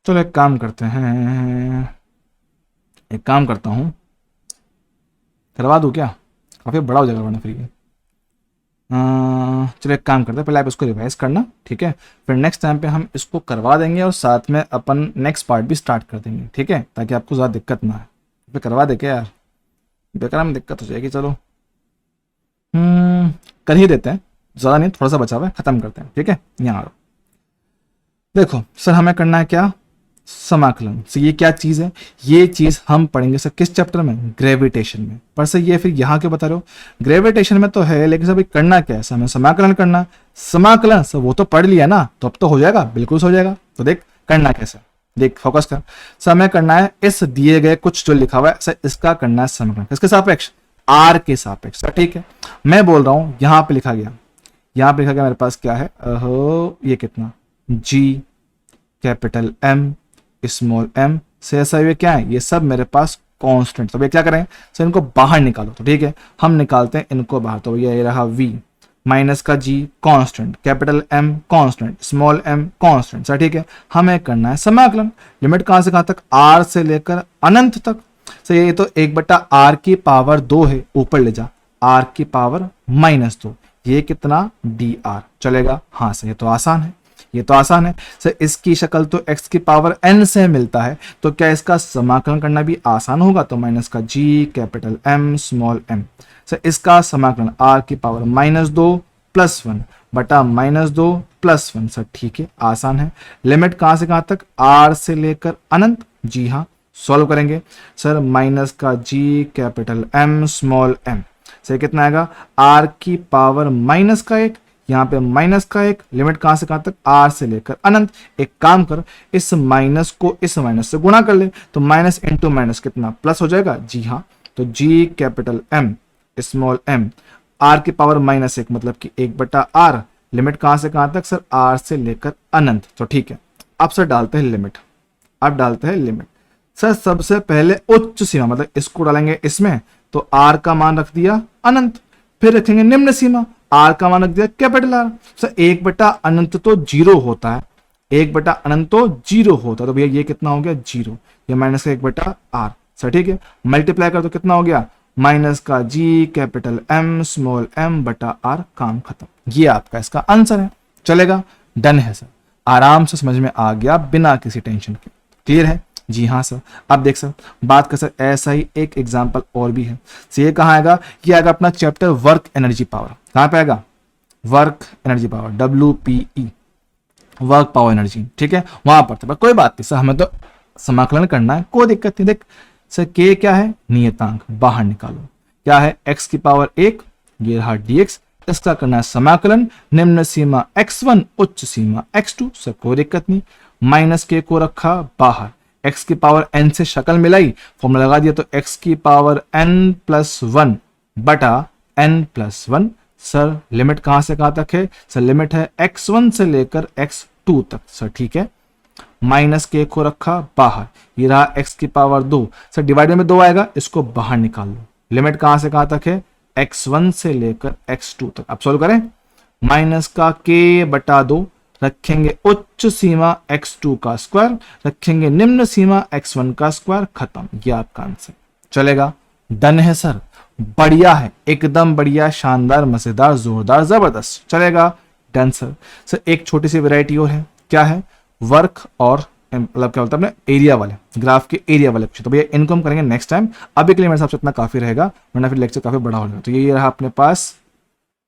चलो एक काम करते हैं, एक काम करता हूँ, करवा दूँ क्या, काफ़ी बड़ा हो जाएगा वरना फिर ये, चलो एक काम करते हैं, पहले आप इसको रिवाइज करना, ठीक है, फिर नेक्स्ट टाइम पे हम इसको करवा देंगे और साथ में अपन नेक्स्ट पार्ट भी स्टार्ट कर देंगे, ठीक है, ताकि आपको ज़्यादा दिक्कत ना आए। फिर करवा दे क्या यार, बेकार में दिक्कत हो जाएगी। चलो कर ही देते हैं, ज़्यादा नहीं, थोड़ा सा बचा हुआ है, ख़त्म करते हैं, ठीक है। यहाँ आओ, देखो सर हमें करना है क्या, समाकलन। से ये क्या चीज़ है, ये चीज़ हम पढ़ेंगे सर किस चैप्टर में, ग्रेविटेशन में। पर सर ये फिर यहाँ क्यों बता रहे हो, ग्रेविटेशन में तो है, लेकिन सर करना क्या है, हमें समाकलन करना। समाकलन सर वो तो पढ़ लिया ना, तो अब तो हो जाएगा, बिल्कुल हो जाएगा। तो देख करना कैसे, देख फोकस कर। सर हमें करना है इस दिए गए कुछ जो लिखा हुआ है सर, इसका करना है समाकलन किसके सापेक्ष, आर के सापेक्ष सर, ठीक है। मैं बोल रहा हूँ यहाँ पे लिखा गया, यहाँ पे लिखा गया मेरे पास क्या है, ये कितना, G capital M small M से ऐसा ये क्या है, ये सब मेरे पास कांस्टेंट। तो ये क्या करें सर, इनको बाहर निकालो। तो ठीक है, हम निकालते हैं इनको बाहर। तो ये रहा v माइनस का g constant, capital M constant, small m constant sir, ठीक है। हमें करना है समाकलन, लिमिट कहां से कहां तक, r से लेकर अनंत तक। सर ये तो 1/r की पावर 2 है, ऊपर ले जा, r की पावर -2, ये कितना dr चलेगा। हाँ सर ये तो आसान है, ये तो आसान है सर। इसकी शक्ल तो x की पावर n से मिलता है, तो क्या इसका समाकलन करना भी आसान होगा। तो माइनस का g capital M small m sir, इसका समाकलन r की पावर -2 + 1 बटा -2 + 1 सर, ठीक है, आसान है। लिमिट कहां से कहां तक, r से लेकर अनंत। जी हाँ, सॉल्व करेंगे सर, माइनस का g capital M small m sir कितना आएगा, r की पावर -1, यहाँ पे -1, लिमिट कहां से कहां तक, r से लेकर अनंत। एक काम कर, इस माइनस को इस माइनस से गुणा कर ले, तो माइनस इंटू माइनस कितना प्लस हो जाएगा। जी हाँ, तो g capital M small m, r की पावर -1 मतलब कि 1/r, लिमिट कहां से कहां तक सर, r से लेकर अनंत। तो ठीक है, अब सर डालते हैं लिमिट, अब डालते हैं लिमिट सर। सबसे पहले उच्च सीमा मतलब इसको डालेंगे इसमें, तो r का मान रख दिया अनंत, फिर रखेंगे निम्न सीमा, r का मान रख दिया कैपिटल R। सर 1/अनंत तो 0 होता है, 1/अनंत तो 0 होता है, तो भैया ये कितना हो गया 0, ये माइनस का 1/r सर, ठीक है। मल्टीप्लाई कर तो कितना हो गया, माइनस का g capital M small m बटा r, काम खत्म। ये आपका इसका आंसर है, चलेगा, डन है सर, आराम से समझ में आ गया बिना किसी टेंशन के, क्लियर है। जी हाँ सर। अब देख सर, बात कर सर, ऐसा ही एक एग्जांपल और भी है। तो ये कहाँ आएगा, ये आएगा अपना चैप्टर वर्क एनर्जी पावर। कहाँ पे आएगा, work energy power, WPE, work power energy, ठीक है, वहां पर। तो कोई बात नहीं सर, हमें तो समाकलन करना है, कोई दिक्कत नहीं। देख सर, के क्या है, नियतांक, बाहर निकालो, क्या है x की पावर 1, ये रहा dx, इसका करना है समाकलन, निम्न सीमा x1, उच्च सीमा x2 सर, कोई दिक्कत नहीं। माइनस के को रखा बाहर, x की पावर n से शक्ल मिलाई, फॉर्मूला लगा दिया, तो x की पावर n+1 बटा n+1 सर, लिमिट कहां से कहां तक है सर, लिमिट है x1 से लेकर x2 तक सर, ठीक है। माइनस के को रखा बाहर, ये रहा x की पावर 2 सर, डिवाइडेड में 2 आएगा, इसको बाहर निकाल लो। लिमिट कहां से कहां तक है, x1 से लेकर x2 तक। अब सॉल्व करें, माइनस का k/2 रखेंगे, उच्च सीमा x2 का स्क्वायर, रखेंगे निम्न सीमा x1 का स्क्वायर, खत्म। ये आपका आंसर, चलेगा, डन है सर, बढ़िया है, एकदम बढ़िया, शानदार, मजेदार, जोरदार, जबरदस्त, चलेगा, डन सर। सर एक छोटी सी वैरायटी और है, क्या है, वर्क और मतलब क्या बोलते हैं अपने एरिया वाले, ग्राफ के एरिया वाले क्वेश्चन। तो भैया इनको हम करेंगे नेक्स्ट टाइम, अभी के लिए मेरे हिसाब से इतना काफी रहेगा, वरना फिर लेक्चर काफी बड़ा हो जाएगा। तो ये रहा अपने पास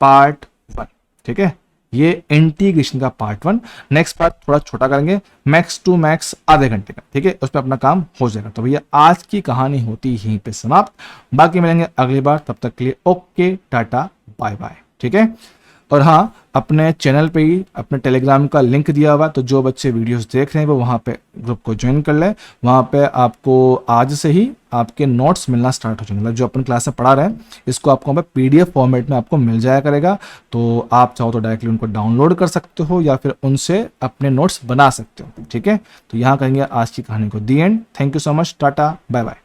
पार्ट 1, ठीक है, ये इंटीग्रेशन का पार्ट 1। नेक्स्ट पार्ट थोड़ा छोटा करेंगे, मैक्स टू मैक्स आधे घंटे का, ठीक है, उस पर अपना काम हो जाएगा। तो भैया आज की कहानी होती यहीं पे समाप्त, बाकी मिलेंगे अगली बार, तब तक के लिए ओके, टाटा, बाय बाय, ठीक है। और हाँ, अपने चैनल पे ही अपने टेलीग्राम का लिंक दिया हुआ, तो जो बच्चे वीडियोस देख रहे हैं वो वहाँ पे ग्रुप को ज्वाइन कर ले। वहाँ पे आपको आज से ही आपके नोट्स मिलना स्टार्ट हो जाएंगे, मतलब जो अपन क्लास में पढ़ा रहे हैं इसको आपको PDF फॉर्मेट में आपको मिल जाया करेगा। तो आप चाहो तो डायरेक्टली उनको डाउनलोड कर सकते हो या फिर उनसे अपने नोट्स बना सकते हो, ठीक है। तो यहाँ करेंगे आज की कहानी को the end. Thank you so much, tata, bye bye.